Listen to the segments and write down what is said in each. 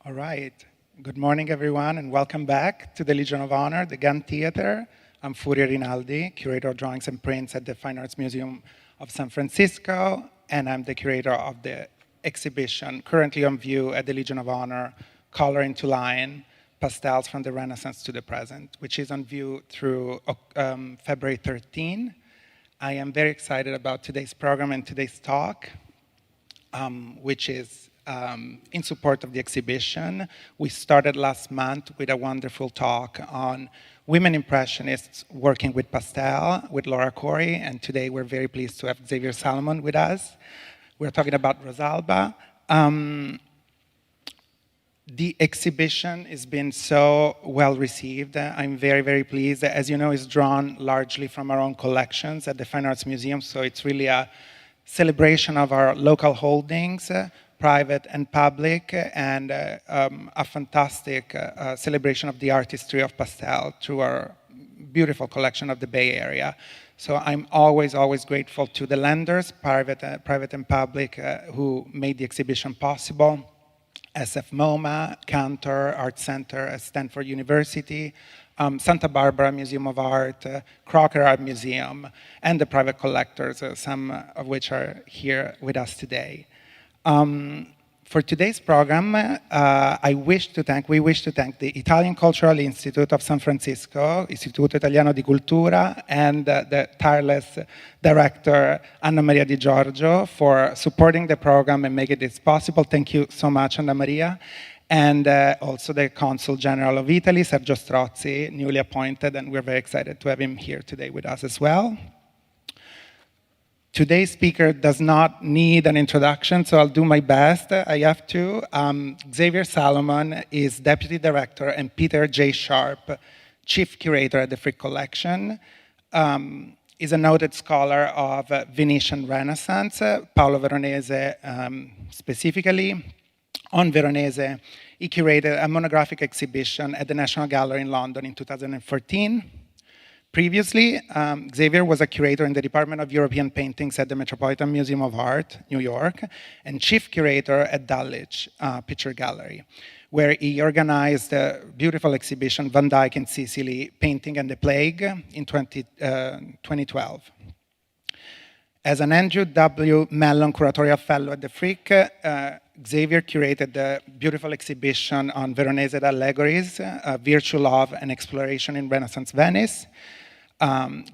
All right. Good morning, everyone, and welcome back to the Legion of Honor, the Gun Theater. I'm Furio Rinaldi, curator of drawings and prints at the Fine Arts Museum of San Francisco, and I'm the curator of the exhibition currently on view at the Legion of Honor, Color into Line, Pastels from the Renaissance to the Present, which is on view through February 13. I am very excited about today's program and today's talk, which is in support of the exhibition. We started last month with a wonderful talk on women impressionists working with pastel with Laura Corey, and today we're very pleased to have Xavier Salomon with us. We're talking about Rosalba. The exhibition has been so well received. I'm very, very pleased. As you know, it's drawn largely from our own collections at the Fine Arts Museum, so it's really a celebration of our local holdings, private and public, and a fantastic celebration of the artistry of pastel through our beautiful collection of the Bay Area. So I'm always, always grateful to the lenders, private and public, who made the exhibition possible. SF MoMA, Cantor, Art Center at Stanford University, Santa Barbara Museum of Art, Crocker Art Museum, and the private collectors, some of which are here with us today. For today's program, we wish to thank the Italian Cultural Institute of San Francisco, Istituto Italiano di Cultura, and the tireless director, Anna Maria Di Giorgio, for supporting the program and making this possible. Thank you so much, Anna Maria. And also the Consul General of Italy, Sergio Strozzi, newly appointed, and we're very excited to have him here today with us as well. Today's speaker does not need an introduction, so I'll do my best. I have to. Xavier Salomon is Deputy Director and Peter J. Sharp, Chief Curator at the Frick Collection. Is a noted scholar of Venetian Renaissance, Paolo Veronese specifically. On Veronese, he curated a monographic exhibition at the National Gallery in London in 2014. Previously, Xavier was a curator in the Department of European Paintings at the Metropolitan Museum of Art, New York, and chief curator at Dulwich Picture Gallery, where he organized a beautiful exhibition, Van Dyck in Sicily, Painting and the Plague, in 2012. As an Andrew W. Mellon Curatorial Fellow at the Frick, Xavier curated the beautiful exhibition on Veronese allegories, Virtue, Love, and Exploration in Renaissance Venice.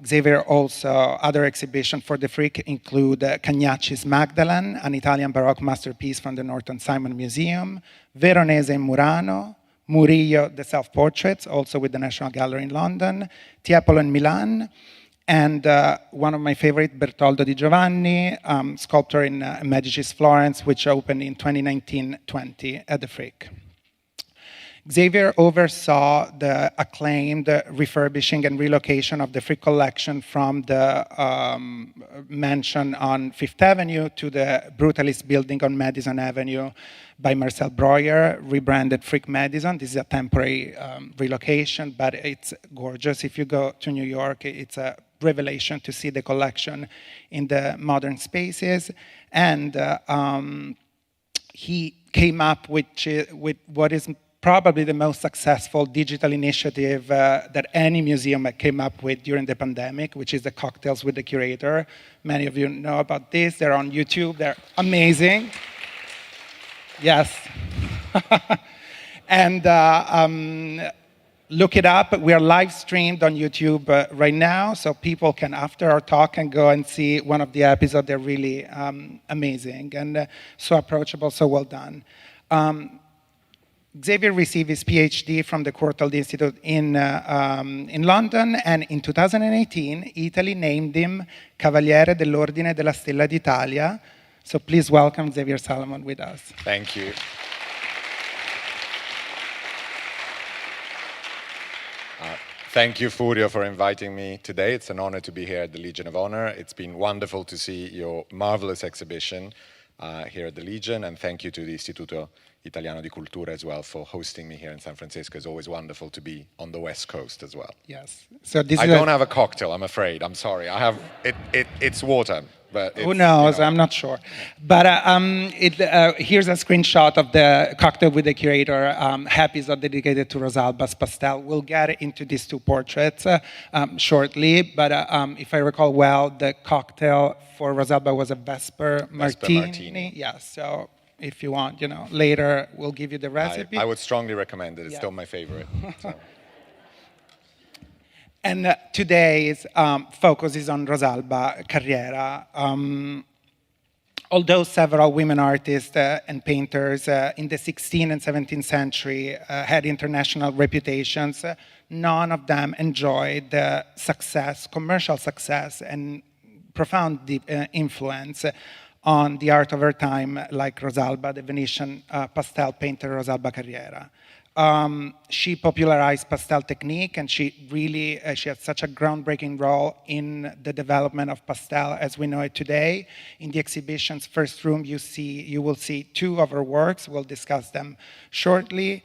Xavier also, other exhibitions for the Frick include Cagnacci's Magdalene, an Italian Baroque masterpiece from the Norton Simon Museum, Veronese in Murano, Murillo, the self-portraits, also with the National Gallery in London, Tiepolo in Milan, and one of my favorite, Bertoldo di Giovanni, sculptor in Medici's Florence, which opened in 2019-20 at the Frick. Xavier oversaw the acclaimed refurbishing and relocation of the Frick collection from the mansion on Fifth Avenue to the Brutalist building on Madison Avenue by Marcel Breuer, rebranded Frick Madison. This is a temporary relocation, but it's gorgeous. If you go to New York, it's a revelation to see the collection in the modern spaces. And he came up with what is probably the most successful digital initiative that any museum came up with during the pandemic, which is the Cocktails with the Curator. Many of you know about this. They're on YouTube. They're amazing. Yes. And look it up. We are live streamed on YouTube right now, so people can, after our talk, can go and see one of the episodes. They're really amazing and so approachable, so well done. Xavier received his PhD from the Courtauld Institute in London, and in 2018, Italy named him Cavaliere dell'Ordine della Stella d'Italia. So please welcome Xavier Salomon with us. Thank you. Thank you, Furio, for inviting me today. It's an honor to be here at the Legion of Honor. It's been wonderful to see your marvelous exhibition here at the Legion, and thank you to the Istituto Italiano di Cultura as well for hosting me here in San Francisco. It's always wonderful to be on the West Coast as well. Yes. So this I is don't have a cocktail, I'm afraid. I'm sorry. I have it's water, but it's, who knows? you know. I'm not sure. But here's a screenshot of the cocktail with the curator. Happy is dedicated to Rosalba's pastel. We'll get into these two portraits shortly. But if I recall well, the cocktail for Rosalba was a Vesper martini. Yeah. So if you want, later we'll give you the recipe. I would strongly recommend it. It's Yeah. still my favorite. So. And today's focus is on Rosalba Carriera. Although several women artists and painters in the 16th and 17th century had international reputations, none of them enjoyed the success, commercial success, and profound influence on the art of her time, like Rosalba, the Venetian pastel painter Rosalba Carriera. She popularized pastel technique, and she had such a groundbreaking role in the development of pastel as we know it today. In the exhibition's first room, you will see two of her works. We'll discuss them shortly.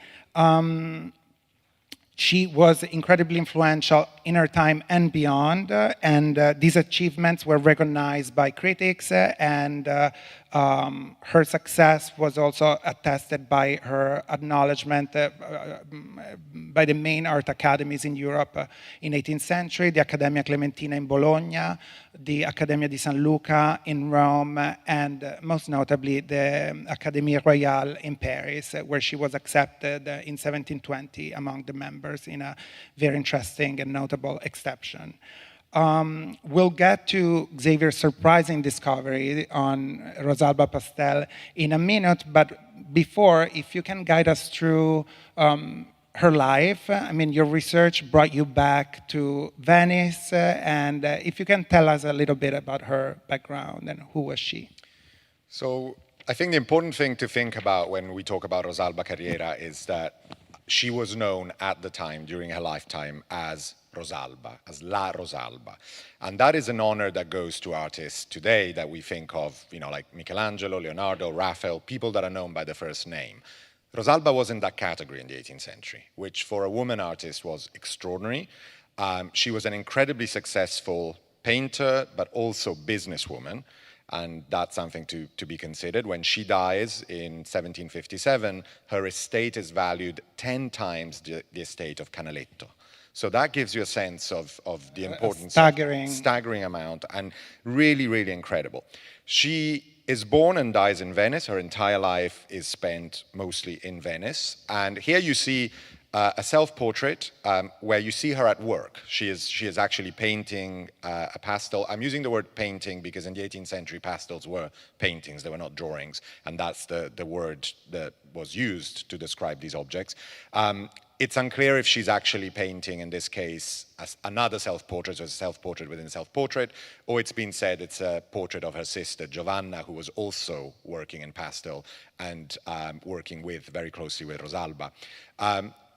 She was incredibly influential in her time and beyond, and these achievements were recognized by critics, and her success was also attested by her acknowledgement by the main art academies in Europe in 18th century, the Accademia Clementina in Bologna, the Accademia di San Luca in Rome, and most notably the Académie Royale in Paris, where she was accepted in 1720 among the members in a very interesting and notable exception. We'll get to Xavier's surprising discovery on Rosalba Pastel in a minute, but before, if you can guide us through her life. I mean, your research brought you back to Venice, and if you can tell us a little bit about her background and who was she? So I think the important thing to think about when we talk about Rosalba Carriera is that she was known at the time, during her lifetime, as Rosalba, as La Rosalba. And that is an honor that goes to artists today that we think of, like Michelangelo, Leonardo, Raphael, people that are known by the first name. Rosalba was in that category in the 18th century, which for a woman artist was extraordinary. She was an incredibly successful painter, but also businesswoman. And that's something to be considered. When she dies in 1757, her estate is valued 10 times the estate of Canaletto. So that gives you a sense of the importance. Staggering amount, and really, really incredible. She is born and dies in Venice. Her entire life is spent mostly in Venice. And here you see a self-portrait where you see her at work. She is actually painting a pastel. I'm using the word painting because in the 18th century, pastels were paintings. They were not drawings. And that's the word that was used to describe these objects. It's unclear if she's actually painting, in this case, as another self-portrait, or a self-portrait within a self-portrait, or it's been said it's a portrait of her sister, Giovanna, who was also working in pastel and working very closely with Rosalba.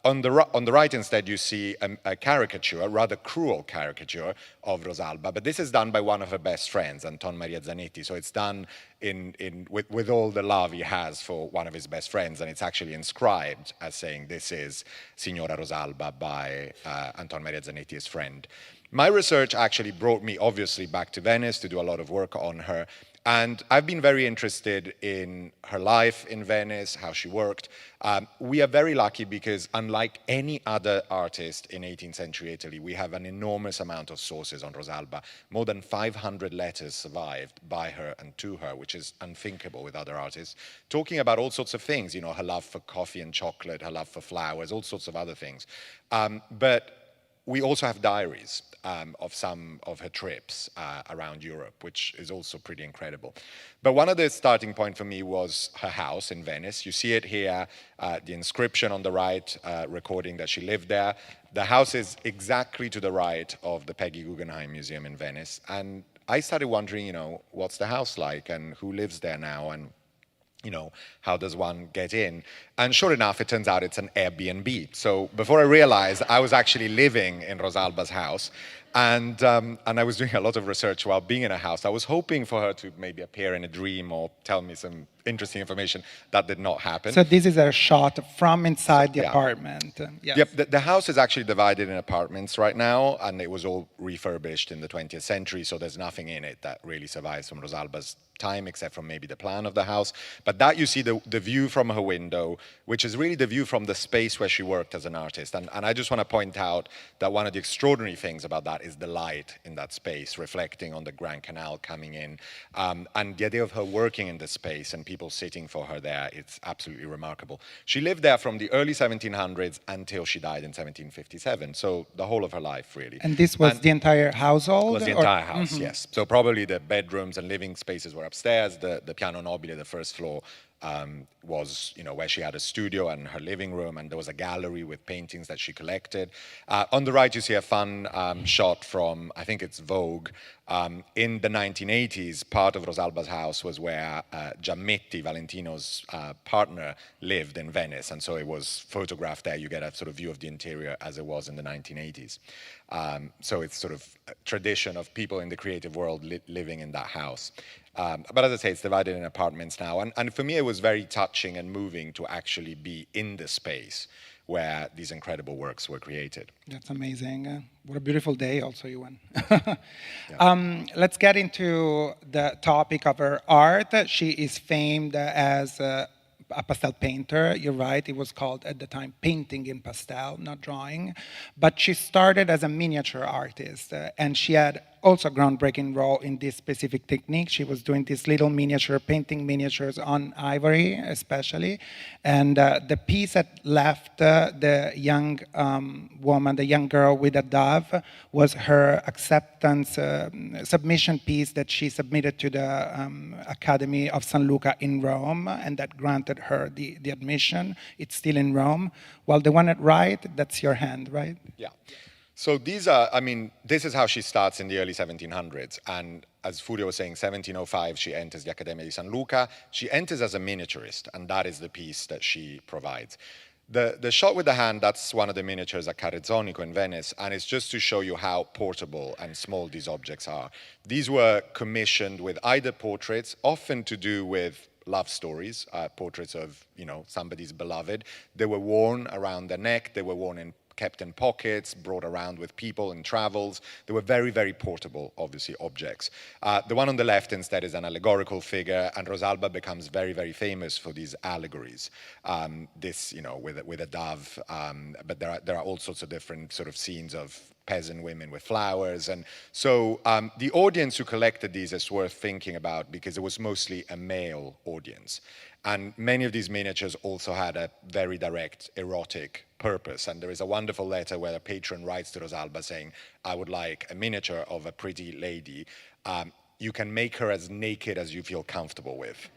On the right, instead, you see a caricature, a rather cruel caricature of Rosalba, but this is done by one of her best friends, Anton Maria Zanetti. So it's done with all the love he has for one of his best friends, and it's actually inscribed as saying, "This is Signora Rosalba" by Anton Maria Zanetti, his friend. My research actually brought me, obviously, back to Venice to do a lot of work on her. And I've been very interested in her life in Venice, how she worked. We are very lucky because unlike any other artist in 18th century Italy, we have an enormous amount of sources on Rosalba. More than 500 letters survived by her and to her, which is unthinkable with other artists, talking about all sorts of things, her love for coffee and chocolate, her love for flowers, all sorts of other things. But we also have diaries of some of her trips around Europe, which is also pretty incredible. But one of the starting point for me was her house in Venice. You see it here, the inscription on the right, recording that she lived there. The house is exactly to the right of the Peggy Guggenheim Museum in Venice. And I started wondering, what's the house like and who lives there now, and how does one get in? And sure enough, it turns out it's an Airbnb. So before I realized, I was actually living in Rosalba's house. And I was doing a lot of research while being in a house. I was hoping for her to maybe appear in a dream or tell me some interesting information. That did not happen. So this is a shot from inside the yeah. apartment. Yes. Yep, the house is actually divided in apartments right now, and it was all refurbished in the 20th century, so there's nothing in it that really survives from Rosalba's time, except from maybe the plan of the house. But that you see the view from her window, which is really the view from the space where she worked as an artist. And I just want to point out that one of the extraordinary things about that is the light in that space, reflecting on the Grand Canal coming in. And the idea of her working in this space and people sitting for her there, it's absolutely remarkable. She lived there from the early 1700s until she died in 1757, so the whole of her life, really. And this was the entire household? Was the entire house, yes. So probably the bedrooms and living spaces were upstairs. The piano nobile, the first floor, was where she had a studio and her living room, and there was a gallery with paintings that she collected. On the right, you see a fun shot from, I think it's Vogue. In the 1980s, part of Rosalba's house was where Giammetti, Valentino's partner, lived in Venice, and so it was photographed there. You get a sort of view of the interior as it was in the 1980s. So it's sort of a tradition of people in the creative world living in that house. But as I say, it's divided in apartments now. And for me, it was very touching and moving to actually be in the space where these incredible works were created. That's amazing. What a beautiful day also you went. Yeah. Let's get into the topic of her art. She is famed as a pastel painter. You're right, it was called at the time painting in pastel, not drawing. But she started as a miniature artist, and she had also a groundbreaking role in this specific technique. She was doing these little painting miniatures on ivory, especially. And the piece that left the young woman, the young girl with a dove, was her acceptance submission piece that she submitted to the Academy of San Luca in Rome, and that granted her the admission. It's still in Rome. While the one at right, that's your hand, right? Yeah. So these are, this is how she starts in the early 1700s. And as Furio was saying, 1705, she enters the Accademia di San Luca. She enters as a miniaturist, and that is the piece that she provides. The shot with the hand, that's one of the miniatures at Carrezzonico in Venice, and it's just to show you how portable and small these objects are. These were commissioned with either portraits, often to do with love stories, portraits of, somebody's beloved. They were worn around the neck, they were kept in pockets, brought around with people in travels. They were very, very portable, obviously, objects. The one on the left instead is an allegorical figure, and Rosalba becomes very, very famous for these allegories. This, with a dove, but there are all sorts of different sort of scenes of peasant women with flowers. And so the audience who collected these is worth thinking about because it was mostly a male audience. And many of these miniatures also had a very direct erotic purpose. And there is a wonderful letter where a patron writes to Rosalba saying, I would like a miniature of a pretty lady. You can make her as naked as you feel comfortable with.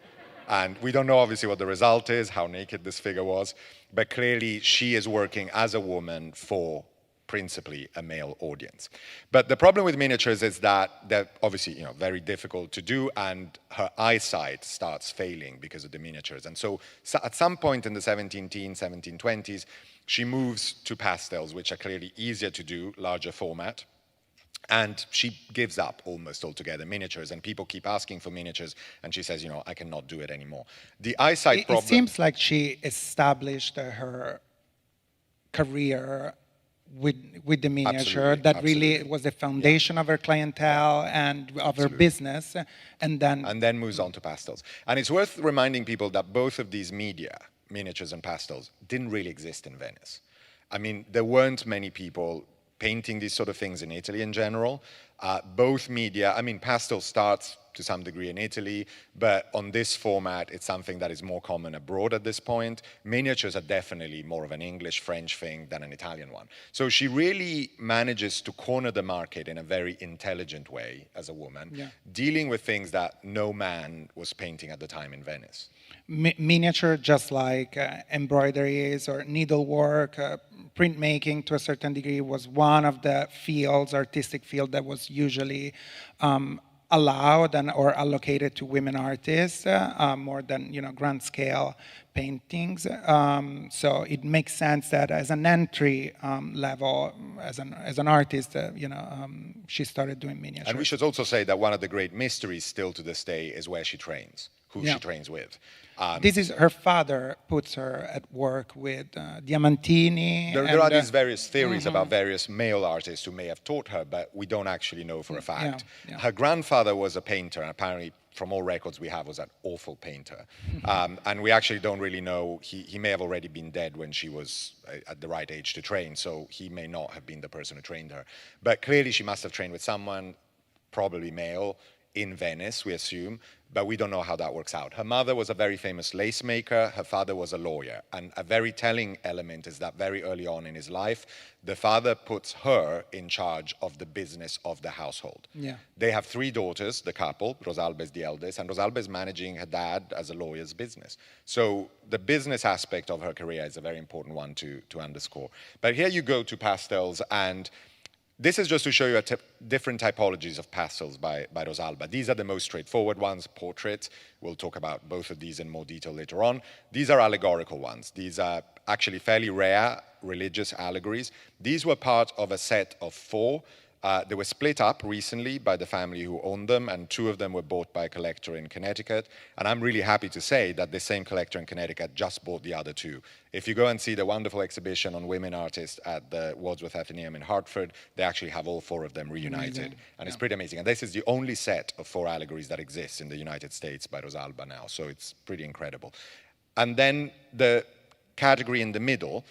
And we don't know obviously what the result is, how naked this figure was, but clearly she is working as a woman for principally a male audience. But the problem with miniatures is that they're obviously very difficult to do, and her eyesight starts failing because of the miniatures. And so at some point in the 1720s, she moves to pastels, which are clearly easier to do, larger format. And she gives up almost altogether miniatures, and people keep asking for miniatures, and she says, I cannot do it anymore. The eyesight problem... It seems like she established her career with the miniature. Absolutely, that really was the foundation of her clientele and of her business, and then moves on to pastels. And it's worth reminding people that both of these media, miniatures and pastels, didn't really exist in Venice. There weren't many people painting these sort of things in Italy in general. Both media, pastel starts to some degree in Italy, but on this format, it's something that is more common abroad at this point. Miniatures are definitely more of an English, French thing than an Italian one. So she really manages to corner the market in a very intelligent way as a woman, dealing with things that no man was painting at the time in Venice. Miniature, just like embroideries or needlework, printmaking to a certain degree was one of the fields, artistic field, that was usually allowed and or allocated to women artists more than grand scale paintings. So it makes sense that as an entry level, as an artist, she started doing miniatures. And we should also say that one of the great mysteries still to this day is where she trains, who she trains with. This is her father puts her at work with Diamantini. There are these various theories about various male artists who may have taught her, but we don't actually know for a fact. Her grandfather was a painter, and apparently, from all records we have, was an awful painter. And we actually don't really know. He may have already been dead when she was at the right age to train, so he may not have been the person who trained her. But clearly she must have trained with someone, probably male, in Venice, we assume, but we don't know how that works out. Her mother was a very famous lace maker, her father was a lawyer, and a very telling element is that very early on in his life, the father puts her in charge of the business of the household. They have 3 daughters, the couple, Rosalba is the eldest, and Rosalba is managing her dad as a lawyer's business. So the business aspect of her career is a very important one to underscore. But here you go to Pastels, and this is just to show you different typologies of pastels by Rosalba. These are the most straightforward ones, portraits. We'll talk about both of these in more detail later on. These are allegorical ones. These are actually fairly rare religious allegories. These were part of a set of 4. They were split up recently by the family who owned them, and 2 of them were bought by a collector in Connecticut. And I'm really happy to say that the same collector in Connecticut just bought the other 2. If you go and see the wonderful exhibition on women artists at the Wadsworth Atheneum in Hartford, they actually have all 4 of them reunited. And it's pretty amazing. And this is the only set of 4 allegories that exists in the United States by Rosalba now. So it's pretty incredible. And then the category in the middle,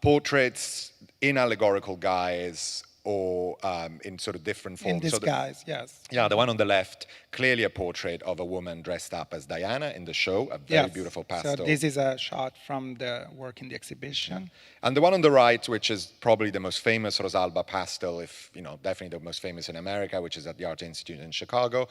portraits in allegorical guise, or in sort of different forms. In disguise, yes. Yeah, the one on the left, clearly a portrait of a woman dressed up as Diana in the show, a very beautiful pastel. So this is a shot from the work in the exhibition. And the one on the right, which is probably the most famous Rosalba pastel, if, definitely the most famous in America, which is at the Art Institute in Chicago.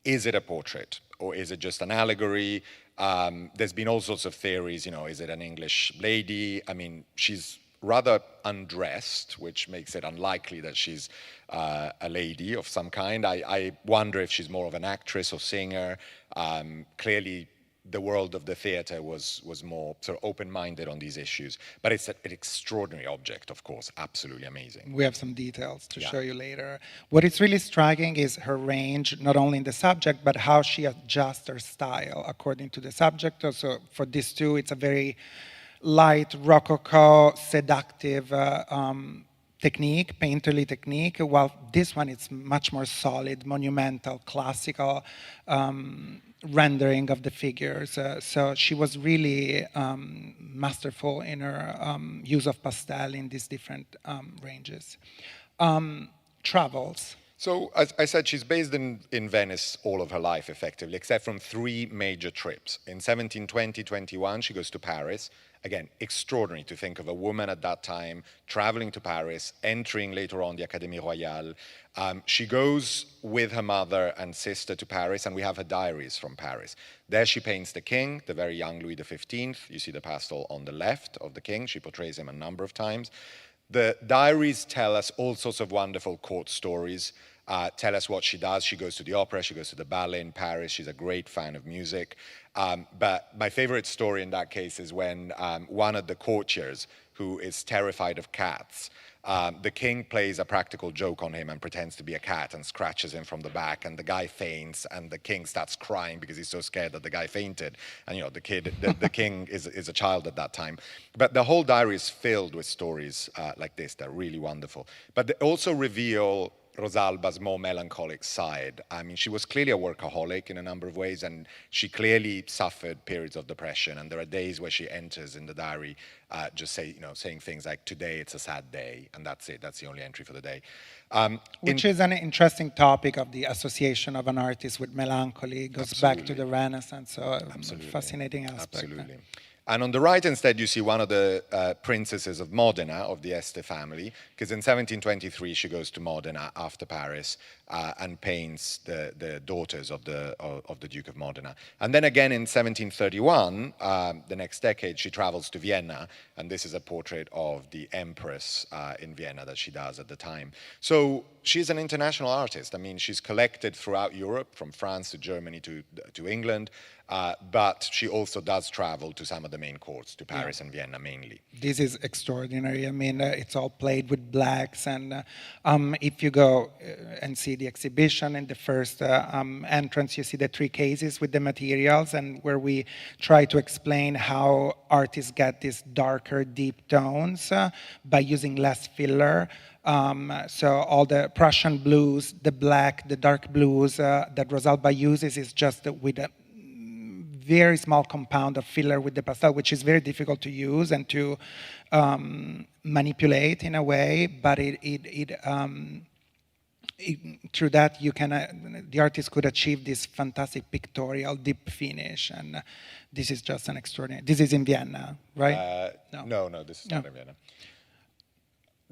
Is it a portrait, or is it just an allegory? There's been all sorts of theories, is it an English lady? I mean, she's rather undressed, which makes it unlikely that she's a lady of some kind. I wonder if she's more of an actress or singer. Clearly, the world of the theater was more sort of open-minded on these issues. But it's an extraordinary object, of course, absolutely amazing. We have some details to show you later. What is really striking is her range, not only in the subject, but how she adjusts her style according to the subject. Also, for this too, it's a very light, rococo, seductive technique, painterly technique, while this one is much more solid, monumental, classical rendering of the figures. So she was really masterful in her use of pastel in these different ranges. Travels. So, as I said, she's based in Venice all of her life, effectively, except from 3 major trips. In 1720-21, she goes to Paris. Again, extraordinary to think of a woman at that time traveling to Paris, entering later on the Académie Royale. She goes with her mother and sister to Paris, and we have her diaries from Paris. There she paints the king, the very young Louis XV. You see the pastel on the left of the king. She portrays him a number of times. The diaries tell us all sorts of wonderful court stories, tell us what she does. She goes to the opera, she goes to the ballet in Paris. She's a great fan of music. But my favorite story in that case is when one of the courtiers, who is terrified of cats, the king plays a practical joke on him and pretends to be a cat and scratches him from the back, and the guy faints, and the king starts crying because he's so scared that the guy fainted. And the king is a child at that time. But the whole diary is filled with stories like this. They're really wonderful. But they also reveal Rosalba's more melancholic side. I mean, she was clearly a workaholic in a number of ways, and she clearly suffered periods of depression. And there are days where she enters in the diary saying things like, "Today it's a sad day," and that's it. That's the only entry for the day. Which is an interesting topic of the association of an artist with melancholy. It goes back to the Renaissance, so a fascinating aspect. Absolutely. And on the right, instead, you see one of the princesses of Modena, of the Este family, because in 1723 she goes to Modena after Paris and paints the daughters of the Duke of Modena. And then again in 1731, the next decade, she travels to Vienna, and this is a portrait of the Empress in Vienna that she does at the time. So she's an international artist. I mean, she's collected throughout Europe, from France to Germany to England, but she also does travel to some of the main courts, to Paris and Vienna mainly. This is extraordinary. I mean, it's all played with blacks, and if you go and see the exhibition in the first entrance, you see the 3 cases with the materials, and where we try to explain how artists get these darker, deep tones by using less filler. So all the Prussian blues, the black, the dark blues that Rosalba uses is just with a very small compound of filler with the pastel, which is very difficult to use and to manipulate in a way, but through that you can the artist could achieve this fantastic pictorial deep finish, and this is just an extraordinary. This is in Vienna, right? No, this is not in Vienna.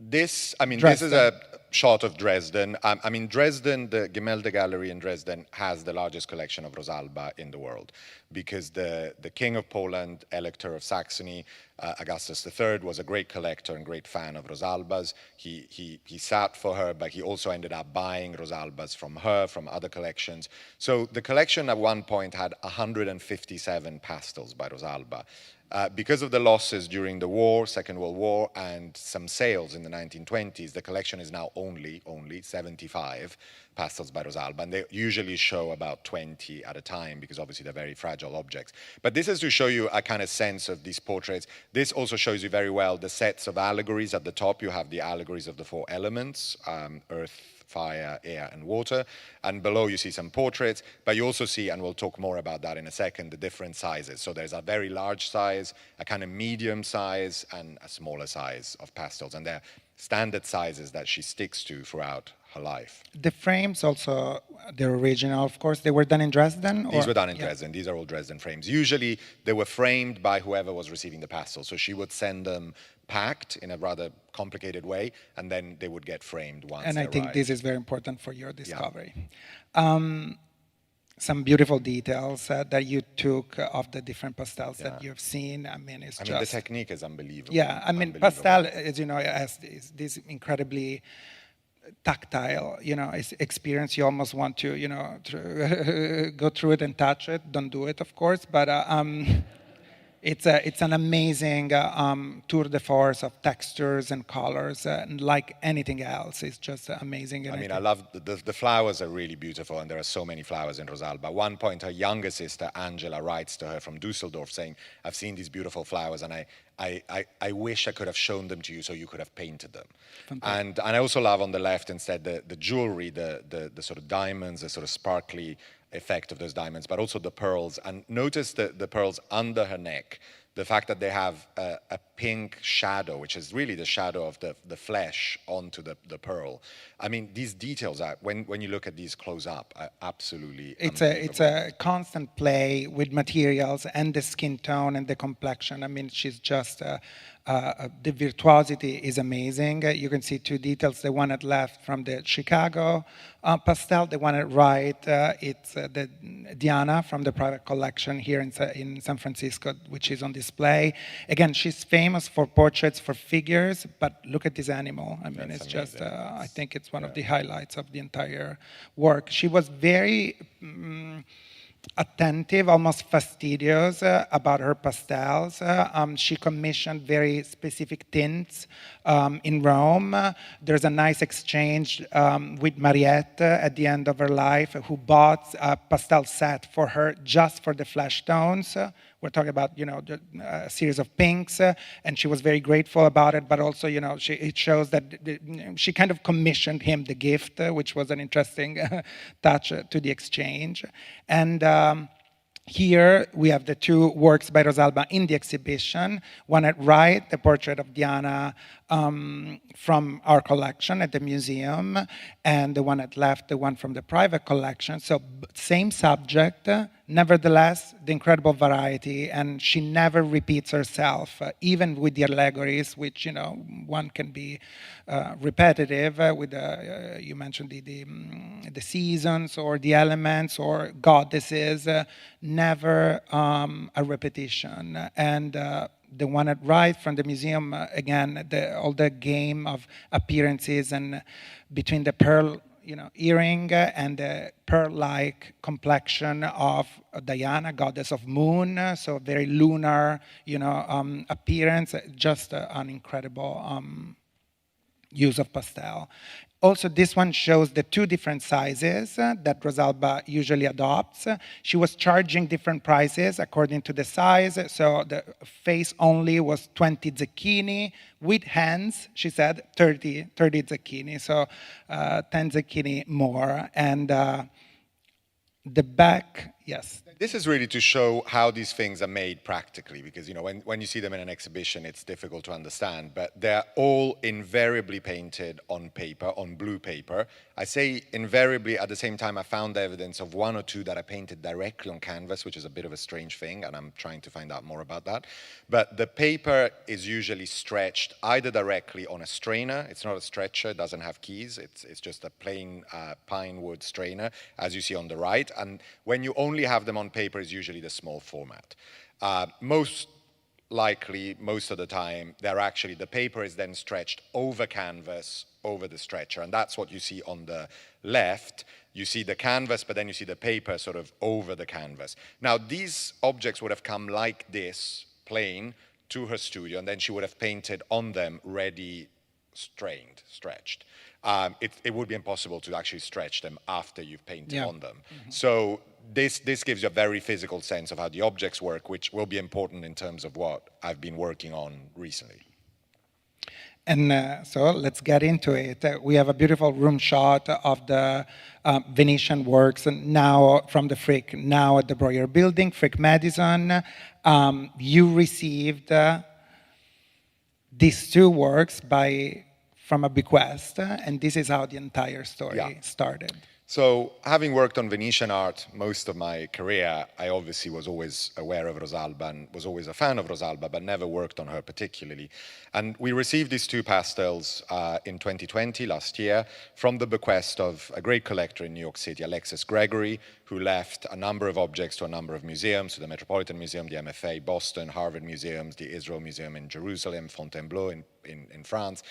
This is a shot of Dresden. I mean, Dresden, the Gemälde Gallery in Dresden has the largest collection of Rosalba in the world, because the King of Poland, Elector of Saxony, Augustus III, was a great collector and great fan of Rosalba's. He sat for her, but he also ended up buying Rosalba's from her, from other collections. So the collection at one point had 157 pastels by Rosalba. Because of the losses during the war, Second World War, and some sales in the 1920s, the collection is now only 75 pastels by Rosalba, and they usually show about 20 at a time, because obviously they're very fragile objects. But this is to show you a kind of sense of these portraits. This also shows you very well the sets of allegories. At the top you have the allegories of the 4 elements, earth, fire, air, and water. And below you see some portraits, but you also see, and we'll talk more about that in a second, the different sizes. So there's a very large size, a kind of medium size, and a smaller size of pastels. And they're standard sizes that she sticks to throughout her life. The frames also, they're original, of course. They were done in Dresden? These were done in Dresden. These are all Dresden frames. Usually they were framed by whoever was receiving the pastels. So she would send them packed in a rather complicated way, and then they would get framed once and they I think arrived. this is very important for your discovery. Yeah. Some beautiful details that you took of the different pastels that you've seen. I mean, the technique is unbelievable. Yeah, I mean, pastel, as you know, has this incredibly tactile, experience. You almost want to, go through it and touch it. Don't do it, of course, but it's an amazing tour de force of textures and colors, and like anything else, it's just amazing. And I love the flowers are really beautiful, and there are so many flowers in Rosalba. At one point, her younger sister Angela writes to her from Dusseldorf saying, "I've seen these beautiful flowers, and I wish I could have shown them to you so you could have painted them." And I also love on the left instead the jewelry, the sort of diamonds, the sort of sparkly effect of those diamonds, but also the pearls. And notice the pearls under her neck, the fact that they have a pink shadow, which is really the shadow of the flesh onto the pearl. I mean, these details are, when you look at these close up, are absolutely it's a constant play with materials and the skin tone and the complexion. I mean, she's just the virtuosity is amazing. You can see 2 details. The one at left from the Chicago pastel. The one at right, it's the Diana from the private collection here in San Francisco, which is on display. Again, she's famous for portraits, for figures, but look at this animal. I mean, it's amazing. Just, I think it's one of the highlights of the entire work. She was very attentive, almost fastidious about her pastels. She commissioned very specific tints in Rome. There's a nice exchange with Mariette at the end of her life, who bought a pastel set for her just for the flesh tones. We're talking about, a series of pinks, and she was very grateful about it. But also, it shows that she kind of commissioned him the gift, which was an interesting touch to the exchange. And here we have the 2 works by Rosalba in the exhibition. One at right, the portrait of Diana from our collection at the museum, and the one at left, the one from the private collection. So same subject, Nevertheless, the incredible variety, and she never repeats herself, even with the allegories, which one can be repetitive. With you mentioned the seasons or the elements or goddesses, never a repetition. And the one at right from the museum, again, all the game of appearances and between the pearl earring and the pearl-like complexion of Diana, goddess of moon, so very lunar, appearance, just an incredible use of pastel. Also, this one shows the two different sizes that Rosalba usually adopts. She was charging different prices according to the size. So the face only was 20 zucchini. With hands, she said, 30 zucchini. So 10 zucchini more. And the back, yes. This is really to show how these things are made practically, because when you see them in an exhibition, it's difficult to understand, but they're all invariably painted on paper, on blue paper. I say invariably, at the same time I found evidence of one or two that are painted directly on canvas, which is a bit of a strange thing, and I'm trying to find out more about that. But the paper is usually stretched either directly on a strainer. It's not a stretcher, it doesn't have keys, it's just a plain pine wood strainer, as you see on the right. And when you only have them on paper, is usually the small format. Most likely, most of the time, the paper is then stretched over canvas, over the stretcher, and that's what you see on the left. You see the canvas, but then you see the paper sort of over the canvas. Now, these objects would have come like this, plain, to her studio, and then she would have painted on them ready, stretched. It would be impossible to actually stretch them after you've painted on them. Mm-hmm. So this gives you a very physical sense of how the objects work, which will be important in terms of what I've been working on recently. And so let's get into it. We have a beautiful room shot of the Venetian works now from the Frick, now at the Breuer Building, Frick Madison. You received these two works from a bequest, and this is how the entire story started. So, having worked on Venetian art most of my career, I obviously was always aware of Rosalba and was always a fan of Rosalba, but never worked on her particularly. And we received these two pastels in 2020, last year, from the bequest of a great collector in New York City, Alexis Gregory, who left a number of objects to a number of museums, to the Metropolitan Museum, the MFA, Boston, Harvard Museums, the Israel Museum in Jerusalem, Fontainebleau in France.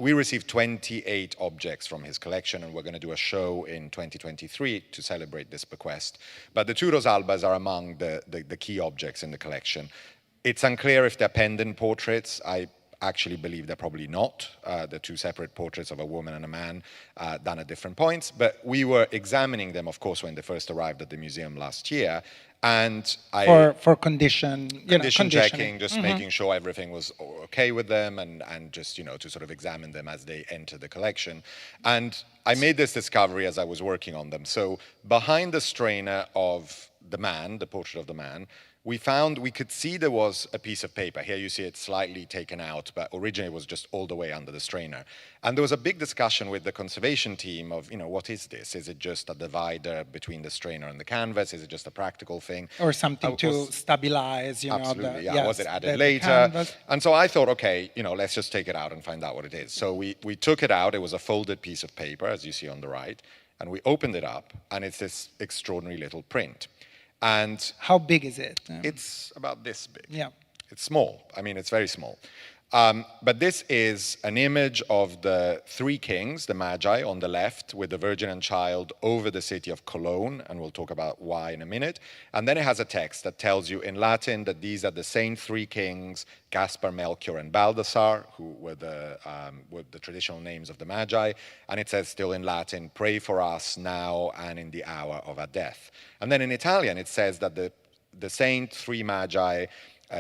We received 28 objects from his collection, and we're going to do a show in 2023 to celebrate this bequest. But the two Rosalbas are among the key objects in the collection. It's unclear if they're pendant portraits. I actually believe they're probably not. They're two separate portraits of a woman and a man done at different points. But we were examining them, of course, when they first arrived at the museum last year. And for condition checking, just making sure everything was okay with them, and just to sort of examine them as they enter the collection. And I made this discovery as I was working on them. So behind the strainer of the man, the portrait of the man, we could see there was a piece of paper. Here you see it slightly taken out, but originally it was just all the way under the strainer. And there was a big discussion with the conservation team of, what is this? Is it just a divider between the strainer and the canvas? Is it just a practical thing? Or something to stabilize, absolutely, was it added later? And so I thought, okay, let's just take it out and find out what it is. So we took it out. It was a folded piece of paper, as you see on the right, and we opened it up, and it's this extraordinary little print. And how big is it? It's about this big. Yeah. It's small. I mean, it's very small. But this is an image of the three kings, the Magi on the left, with the Virgin and Child over the city of Cologne, and we'll talk about why in a minute. And then it has a text that tells you in Latin that these are the same three kings, Gaspar, Melchior, and Baldassar, who were the traditional names of the Magi. And it says still in Latin, pray for us now and in the hour of our death. And then in Italian, it says that the same three Magi,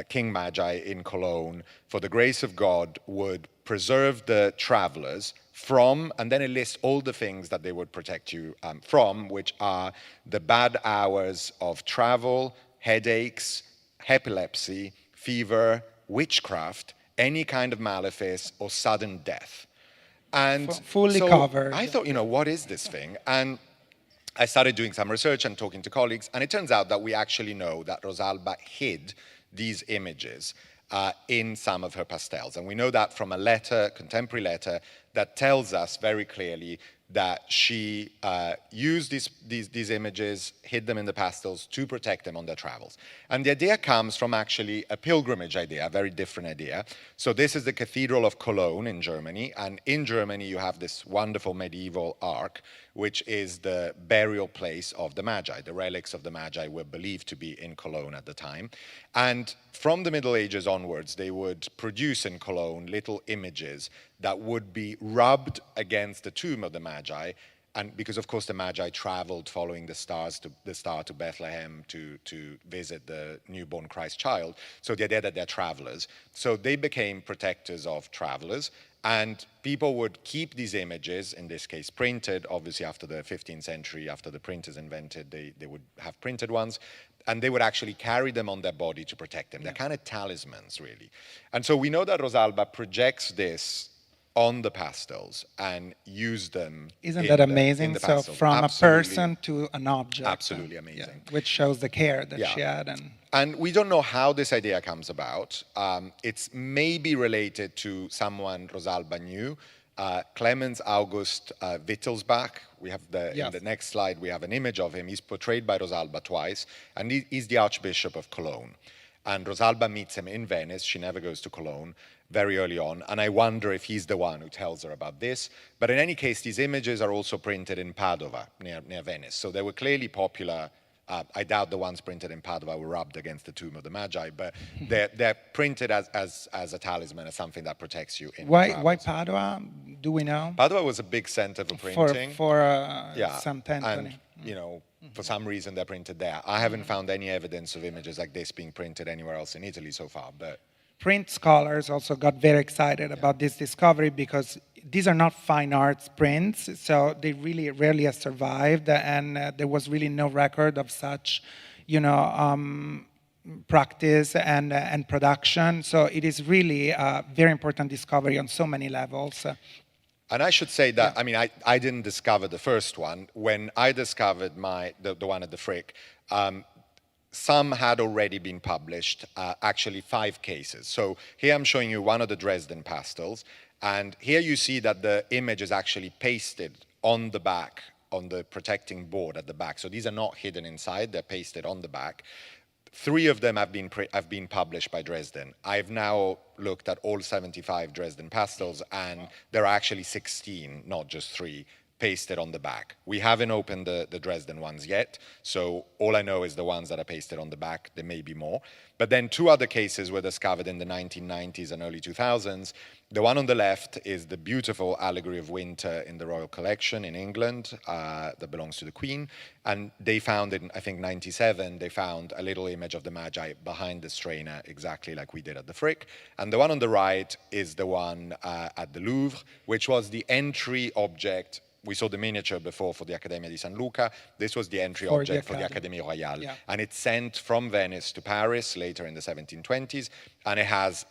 King Magi in Cologne, for the grace of God, would preserve the travelers from, and then it lists all the things that they would protect you from, which are the bad hours of travel, headaches, epilepsy, fever, witchcraft, any kind of malefice, or sudden death. And fully covered. I thought, what is this thing? And I started doing some research and talking to colleagues, and it turns out that we actually know that Rosalba hid these images in some of her pastels. And we know that from a letter, contemporary letter, that tells us very clearly that she used these images, hid them in the pastels to protect them on their travels. And the idea comes from actually a pilgrimage idea, a very different idea. So this is the Cathedral of Cologne in Germany, and in Germany you have this wonderful medieval ark, which is the burial place of the Magi. The relics of the Magi were believed to be in Cologne at the time. And from the Middle Ages onwards, they would produce in Cologne little images that would be rubbed against the tomb of the Magi, and because of course the Magi traveled following the star to Bethlehem to visit the newborn Christ child. So the idea that they're travelers. So they became protectors of travelers, and people would keep these images, in this case printed, obviously after the 15th century, after the printers invented, they would have printed ones, and they would actually carry them on their body to protect them. They're kind of talismans, really. And so we know that Rosalba projects this on the pastels and use them. Isn't that amazing? In the So pastels. from Absolutely. a person to an object. Absolutely amazing. Which shows the care that Yeah. she had. And we don't know how this idea comes about. It's maybe related to someone Rosalba knew, Clemens August Wittelsbach. We have in the next slide, we have an image of him. He's portrayed by Rosalba twice, and he's the Archbishop of Cologne. And Rosalba meets him in Venice. She never goes to Cologne, very early on. And I wonder if he's the one who tells her about this. But in any case, these images are also printed in Padova, near Venice. So they were clearly popular. I doubt the ones printed in Padova were rubbed against the tomb of the Magi, but they're printed as a talisman, as something that protects you. Why Padua? Do we know? Padua was a big center for printing. For St. Anthony. And, for some reason they're printed there. I haven't found any evidence of images like this being printed anywhere else in Italy so far, but... Print scholars also got very excited about this discovery because these are not fine arts prints, so they really rarely have survived, and there was really no record of such, practice and production. So it is really a very important discovery on so many levels. And I should say that, I didn't discover the first one. When I discovered the one at the Frick, some had already been published, actually 5 cases. So here I'm showing you one of the Dresden pastels, and here you see that the image is actually pasted on the back, on the protecting board at the back. So these are not hidden inside, they're pasted on the back. 3 of them have been published by Dresden. I've now looked at all 75 Dresden pastels, and there are actually 16, not just 3, pasted on the back. We haven't opened the Dresden ones yet, so all I know is the ones that are pasted on the back. There may be more. But then 2 other cases were discovered in the 1990s and early 2000s. The one on the left is the beautiful Allegory of Winter in the Royal Collection in England that belongs to the Queen. And they found in, I think, 97, they found a little image of the Magi behind the strainer, exactly like we did at the Frick. And the one on the right is the one at the Louvre, which was the entry object. We saw the miniature before for the Accademia di San Luca. This was the entry object for the Académie Royale. Yeah. And it's sent from Venice to Paris later in the 1720s. And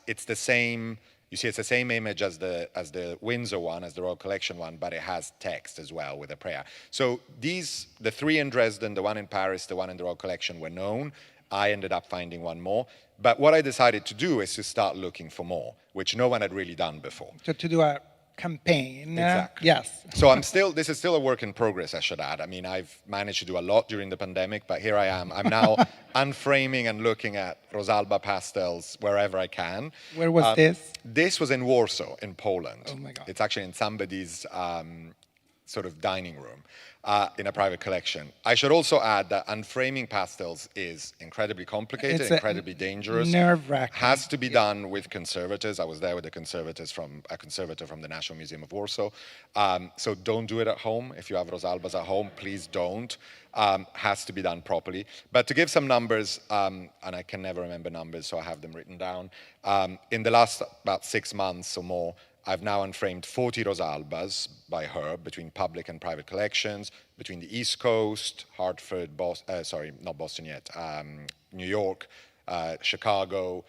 it's the same, you see, it's the same image as the Windsor one, as the Royal Collection one, but it has text as well with a prayer. So the 3 in Dresden, the one in Paris, the one in the Royal Collection were known. I ended up finding one more. But what I decided to do is to start looking for more, which no one had really done before. So to do a campaign. Exactly. Yes. So this is still a work in progress, I should add. I've managed to do a lot during the pandemic, but here I am. I'm now unframing and looking at Rosalba pastels wherever I can. Where was this? This was in Warsaw, in Poland. Oh my God. It's actually in somebody's sort of dining room in a private collection. I should also add that unframing pastels is incredibly complicated, incredibly dangerous. Nerve-wracking. Has to be done with conservators. I was there with a conservator from the National Museum of Warsaw. So don't do it at home. If you have Rosalbas at home, please don't. Has to be done properly. But to give some numbers, and I can never remember numbers, so I have them written down. In the last about 6 months or more, I've now unframed 40 Rosalbas by her between public and private collections, between the East Coast, Hartford, not Boston yet, New York, Chicago,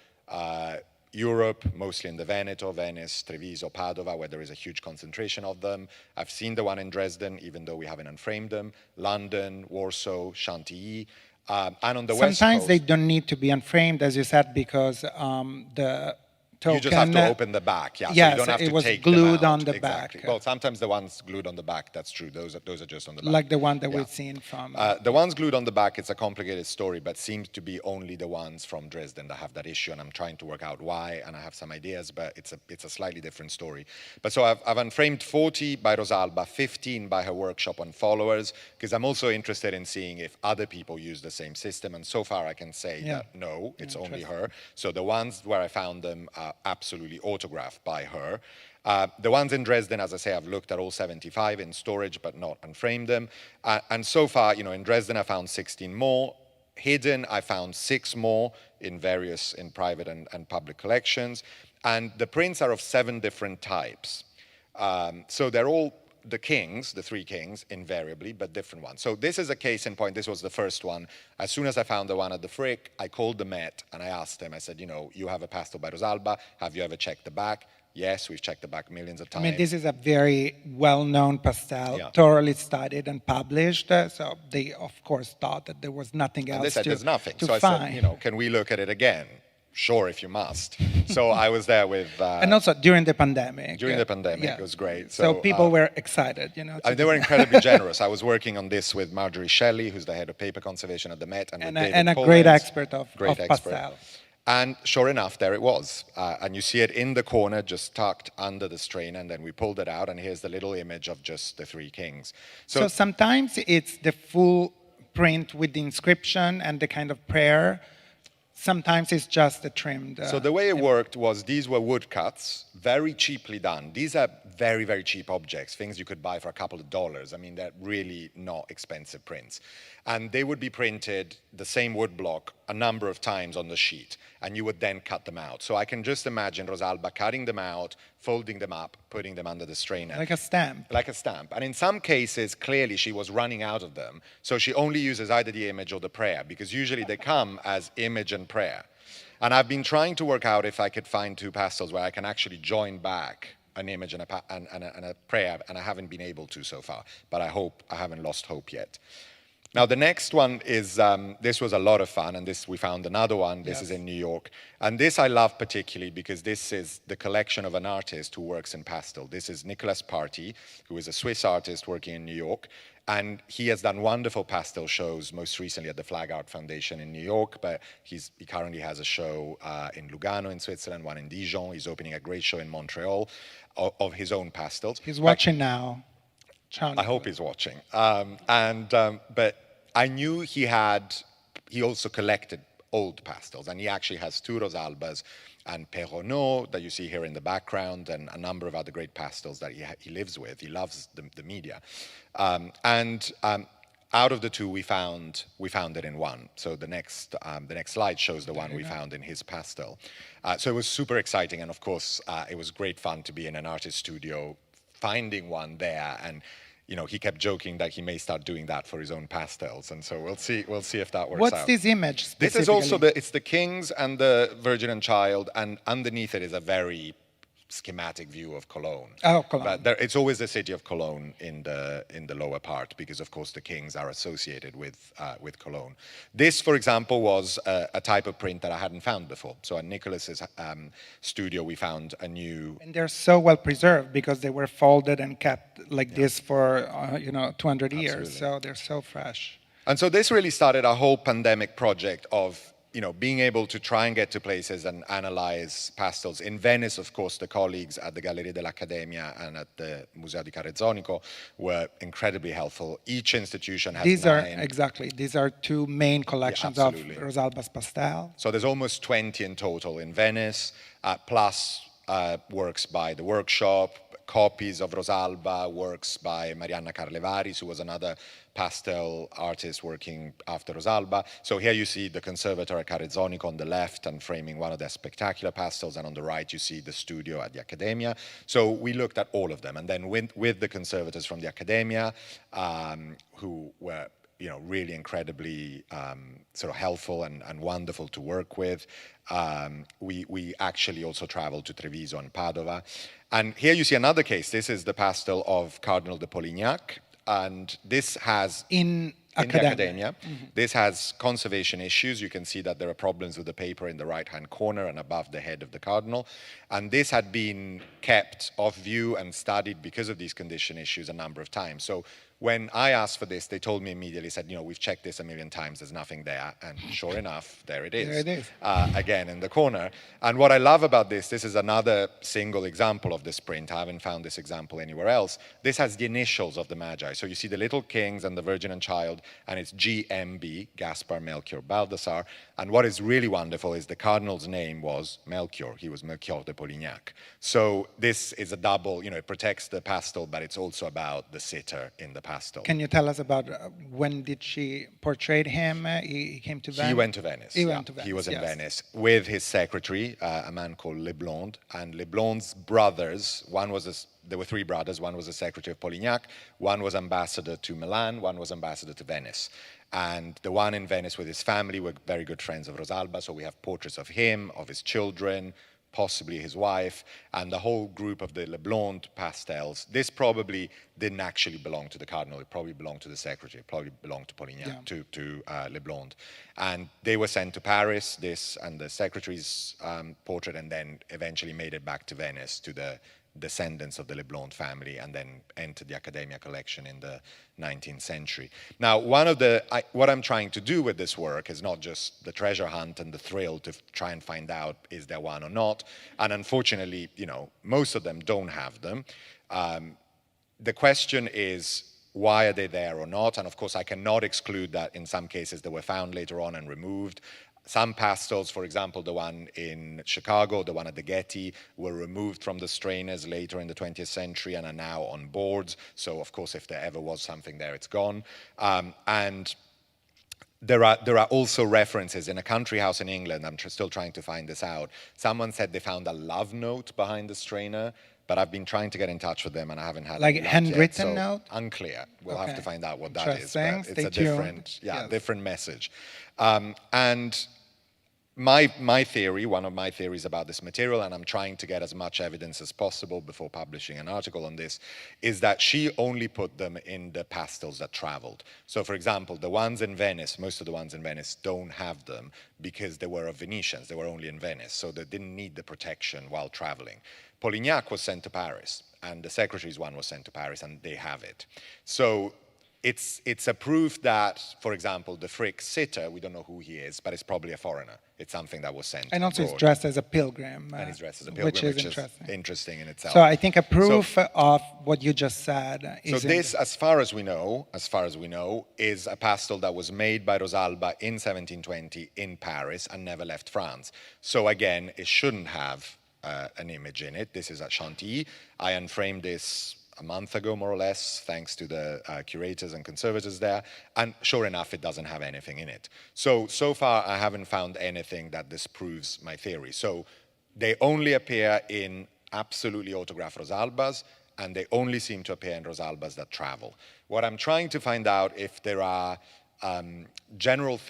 Europe, mostly in the Veneto, Venice, Treviso, Padova, where there is a huge concentration of them. I've seen the one in Dresden, even though we haven't unframed them. London, Warsaw, Chantilly. And on the West Sometimes Coast, they don't need to be unframed, as you said, because the token... you just have to open the back, yeah. Yes, so you don't have it to was take glued them out. on the Exactly. back. Well, sometimes the ones glued on the back, that's true. Those are just on the back. Like the one that Yeah. we've seen from... The ones glued on the back, it's a complicated story, but seems to be only the ones from Dresden that have that issue, and I'm trying to work out why, and I have some ideas, but it's a slightly different story. But so I've unframed 40 by Rosalba, 15 by her workshop on followers, because I'm also interested in seeing if other people use the same system, and so far I can say that no, it's only her. So the ones where I found them are absolutely autographed by her. The ones in Dresden, as I say, I've looked at all 75 in storage, but not unframed them. And so far, in Dresden, I found 16 more. Hidden, I found 6 more in private and public collections. And the prints are of 7 different types. So they're all the kings, the 3 kings, invariably, but different ones. So this is a case in point. This was the first one. As soon as I found the one at the Frick, I called the Met and I asked them, I said, you have a pastel by Rosalba. Have you ever checked the back? Yes, we've checked the back millions of times. I mean, this is a very well-known pastel, thoroughly studied and published. So they, of course, thought that there was nothing else and they said, there's nothing. to so find. I said, can we look at it again? Sure, if you must. So I was there with... and also during the pandemic. During the pandemic, it was great. So people were excited, they were incredibly generous. I was working on this with Marjorie Shelley, who's the head of paper conservation at the Met, and a great expert of pastel. And sure enough, there it was. And you see it in the corner, just tucked under the strainer, and then we pulled it out, and here's the little image of just the 3 kings. So sometimes it's the full print with the inscription and the kind of prayer. Sometimes it's just the trimmed... so the way it worked was these were woodcuts, very cheaply done. These are very, very cheap objects, things you could buy for a couple of dollars. I mean, they're really not expensive prints. And they would be printed, the same wood block, a number of times on the sheet. And you would then cut them out. So I can just imagine Rosalba cutting them out, folding them up, putting them under the strainer. Like a stamp. Like a stamp. And in some cases, clearly, she was running out of them. So she only uses either the image or the prayer, because usually they come as image and prayer. And I've been trying to work out if I could find 2 pastels where I can actually join back an image and a prayer, and I haven't been able to so far. But I haven't lost hope yet. Now, the next one is, this was a lot of fun, and we found another one. This is in New York. And this I love particularly because this is the collection of an artist who works in pastel. This is Nicolas Party, who is a Swiss artist working in New York. And he has done wonderful pastel shows, most recently at the Flag Art Foundation in New York, but he currently has a show in Lugano in Switzerland, one in Dijon. He's opening a great show in Montreal of his own pastels. He's watching now. I hope he's watching. But I knew he also collected old pastels, and he actually has 2 Rosalbas and Perronneau that you see here in the background, and a number of other great pastels that he lives with. He loves the media. Out of the 2, we found it in one. So the next slide shows the one we found in his pastel. So it was super exciting, and of course, it was great fun to be in an artist studio, finding one there, and he kept joking that he may start doing that for his own pastels, and so we'll see if that works out. What's this image specifically? This is also it's the kings and the Virgin and Child, and underneath it is a very schematic view of Cologne. Oh, Cologne. But it's always the city of Cologne in the lower part, because of course the kings are associated with Cologne. This, for example, was a type of print that I hadn't found before. So at Nicholas's studio, we found a new. And they're so well preserved because they were folded and kept like this for 200 years. So they're so fresh. And so this really started a whole pandemic project of being able to try and get to places and analyze pastels. In Venice, of course, the colleagues at the Galleria dell'Accademia and at the Museo di Carrezzonico were incredibly helpful. Each institution has These are 2 main collections of Rosalba's pastel. So there's almost 20 in total in Venice, plus works by the workshop, copies of Rosalba, works by Marianna Carlevaris, who was another pastel artist working after Rosalba. So here you see the conservator at Carrezzonico on the left and framing one of their spectacular pastels, and on the right you see the studio at the Accademia. So we looked at all of them, and then with the conservators from the Accademia, who were really incredibly sort of helpful and wonderful to work with. We actually also traveled to Treviso and Padova. And here you see another case. This is the pastel of Cardinal de Polignac. And this has... In the Academia. Academia. This has conservation issues. You can see that there are problems with the paper in the right-hand corner and above the head of the cardinal. And this had been kept off view and studied because of these condition issues a number of times. So when I asked for this, they told me immediately, said, we've checked this a million times, there's nothing there. And sure enough, there it is. There it is. Again, in the corner. And what I love about this is another single example of this print. I haven't found this example anywhere else. This has the initials of the Magi. So you see the little kings and the Virgin and Child, and it's GMB, Gaspar, Melchior, Baldassar. And what is really wonderful is the cardinal's name was Melchior. He was Melchior de Polignac. So this is a double, it protects the pastel, but it's also about the sitter in the pastel. Can you tell us about when did she portray him? He came to Venice? He went to Venice. He went to Venice, He was in yes. Venice with his secretary, a man called Leblond. And Leblond's brothers, there were three brothers. One was the secretary of Polignac, one was ambassador to Milan, one was ambassador to Venice. And the one in Venice with his family were very good friends of Rosalba, so we have portraits of him, of his children, possibly his wife, and the whole group of the Leblond pastels. This probably didn't actually belong to the cardinal. It probably belonged to the secretary. It probably belonged to Polignac, to Leblond. And they were sent to Paris, this and the secretary's portrait, and then eventually made it back to Venice to the descendants of the Leblond family, and then entered the Academia collection in the 19th century. Now, what I'm trying to do with this work is not just the treasure hunt and the thrill to try and find out is there one or not. And unfortunately, most of them don't have them. The question is, why are they there or not? And of course, I cannot exclude that in some cases they were found later on and removed. Some pastels, for example, the one in Chicago, the one at the Getty, were removed from the strainers later in the 20th century and are now on boards. So, of course, if there ever was something there, it's gone. And there are also references in a country house in England. I'm still trying to find this out. Someone said they found a love note behind the strainer, but I've been trying to get in touch with them and I haven't had like any luck handwritten yet, so note? Unclear. We'll have to find out what that is. Interesting. But it's Stay a different, tuned. Yes. different message. And my theory, one of my theories about this material, and I'm trying to get as much evidence as possible before publishing an article on this, is that she only put them in the pastels that traveled. So, for example, the ones in Venice, most of the ones in Venice don't have them because they were of Venetians. They were only in Venice, so they didn't need the protection while traveling. Polignac was sent to Paris, and the secretary's one was sent to Paris, and they have it. So it's a proof that, for example, the Frick sitter, we don't know who he is, but it's probably a foreigner. It's something that was sent And also abroad. he's dressed as a pilgrim. And he's dressed as a pilgrim, which is interesting in itself. So I think a proof of what you just said is... So this, as far as we know, is a pastel that was made by Rosalba in 1720 in Paris and never left France. So again, it shouldn't have an image in it. This is at Chantilly. I unframed this a month ago, more or less, thanks to the curators and conservators there. And sure enough, it doesn't have anything in it. So far, I haven't found anything that disproves my theory. So they only appear in absolutely autographed Rosalbas, and they only seem to appear in Rosalbas that travel. What I'm trying to find out if there are general,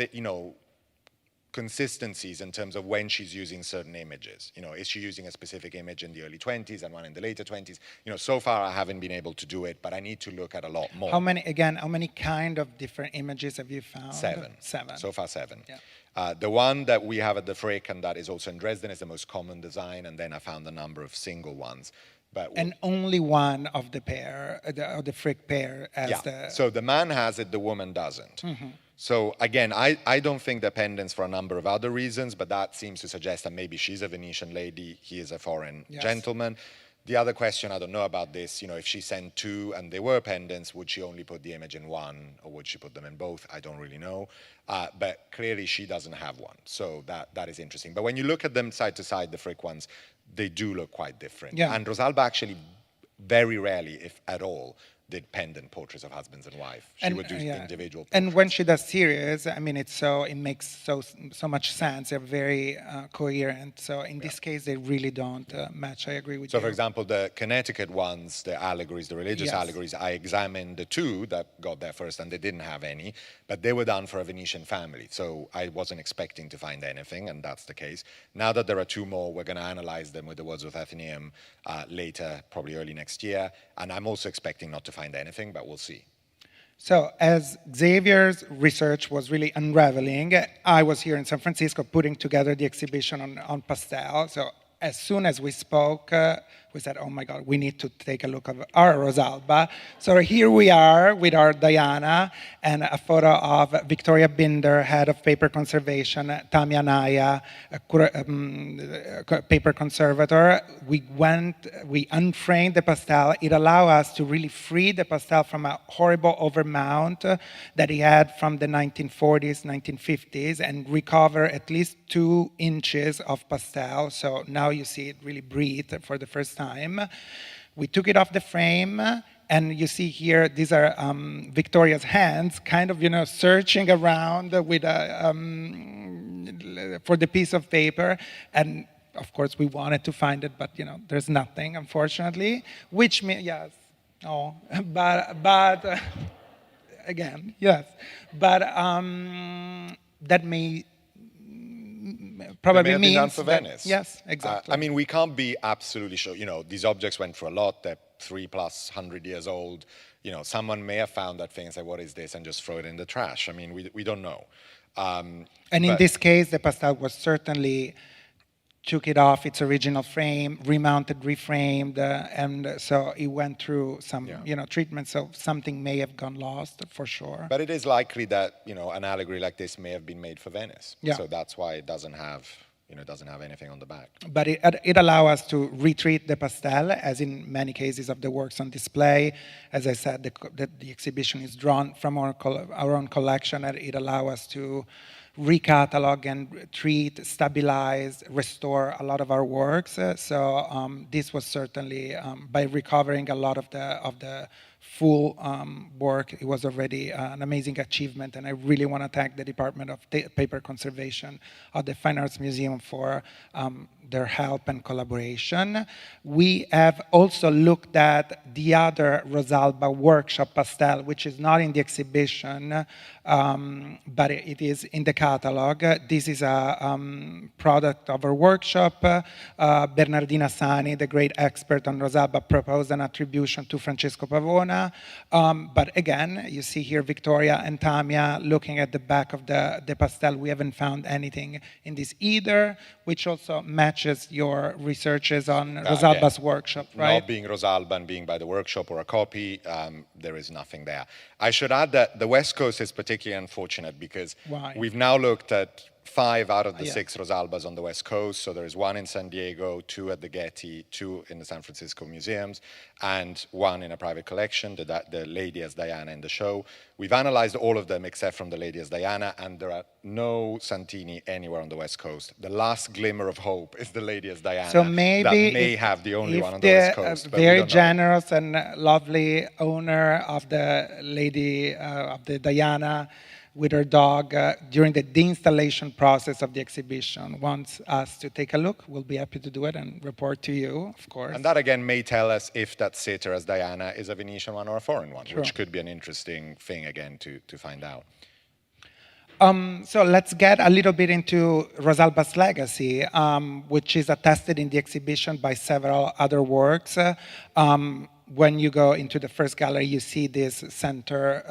consistencies in terms of when she's using certain images. Is she using a specific image in the early 20s and one in the later 20s? So far I haven't been able to do it, but I need to look at a lot more. How many kind of different images have you found? Seven. Seven. So far 7. Yeah. The one that we have at the Frick and that is also in Dresden is the most common design, and then I found a number of single ones. And only one of the pair, the Frick pair, as the... So the man has it, the woman doesn't. So again, I don't think they're pendants for a number of other reasons, but that seems to suggest that maybe she's a Venetian lady, he is a foreign gentleman. The other question, I don't know about this, if she sent 2 and they were pendants, would she only put the image in one or would she put them in both? I don't really know. But clearly she doesn't have one. So that is interesting. But when you look at them side to side, the Frick ones, they do look quite different. Yeah. And Rosalba actually very rarely, if at all, did pendant portraits of husbands and wife. She would do individual portraits. And when she does series, I mean, it makes so much sense. They're very coherent. So in this case, they really don't match. I agree with you. So, for example, the Connecticut ones, the allegories, the religious allegories, I examined the two that got there first, and they didn't have any, but they were done for a Venetian family. So I wasn't expecting to find anything, and that's the case. Now that there are two more, we're going to analyze them with the Wordsworth Athenaeum later, probably early next year. And I'm also expecting not to find anything, but we'll see. So as Xavier's research was really unraveling, I was here in San Francisco putting together the exhibition on Pastels. So as soon as we spoke, we said, oh my God, we need to take a look at our Rosalba. So here we are with our Diana and a photo of Victoria Binder, head of paper conservation, Tamia Naya, paper conservator. We unframed the pastel. It allowed us to really free the pastel from a horrible overmount that he had from the 1940s, 1950s, and recover at least 2 inches of pastel. So now you see it really breathe for the first time. We took it off the frame, and you see here, these are Victoria's hands, kind of, searching around with for the piece of paper. And of course, we wanted to find it, but there's nothing, unfortunately. Which means, yes, no, but again, yes, but that may. Probably means done for Venice. Yes, exactly. I mean, we can't be absolutely sure. These objects went for a lot. They're 300+ years old. Someone may have found that thing and say, "What is this?" and just throw it in the trash. I mean, we don't know. And in this case, the pastel was certainly took it off its original frame, remounted, reframed, and so it went through some, treatment. So something may have gone lost for sure. But it is likely that an allegory like this may have been made for Venice. Yeah. So that's why it doesn't have anything on the back. But it allows us to retreat the pastel, as in many cases of the works on display. As I said, the exhibition is drawn from our own collection, and it allows us to recatalog and treat, stabilize, restore a lot of our works. So this was certainly, by recovering a lot of the full work, it was already an amazing achievement. And I really want to thank the Department of Paper Conservation of the Fine Arts Museum for their help and collaboration. We have also looked at the other Rosalba workshop pastel, which is not in the exhibition, but it is in the catalog. This is a product of our workshop. Bernardina Sani, the great expert on Rosalba, proposed an attribution to Francesco Pavona. But again, you see here Victoria and Tamia looking at the back of the pastel. We haven't found anything in this either, which also matches your researches on Rosalba's workshop, right? Not being Rosalba and being by the workshop or a copy, there is nothing there. I should add that the West Coast is particularly unfortunate because we've now looked at 5 out of the 6 Rosalbas on the West Coast. So there is 1 in San Diego, 2 at the Getty, 2 in the San Francisco museums, and 1 in a private collection, the Lady as Diana in the show. We've analyzed all of them except from the Lady as Diana, and there are no Santini anywhere on the West Coast. The last glimmer of hope is the Lady as Diana. So maybe that may have the only one on the West Coast. But very generous and lovely owner of the Lady of the Diana with her dog during the deinstallation process of the exhibition wants us to take a look. We'll be happy to do it and report to you, of course. And that again may tell us if that sitter as Diana is a Venetian one or a foreign one, which could be an interesting thing again to find out. So let's get a little bit into Rosalba's legacy, which is attested in the exhibition by several other works. When you go into the first gallery, you see this center,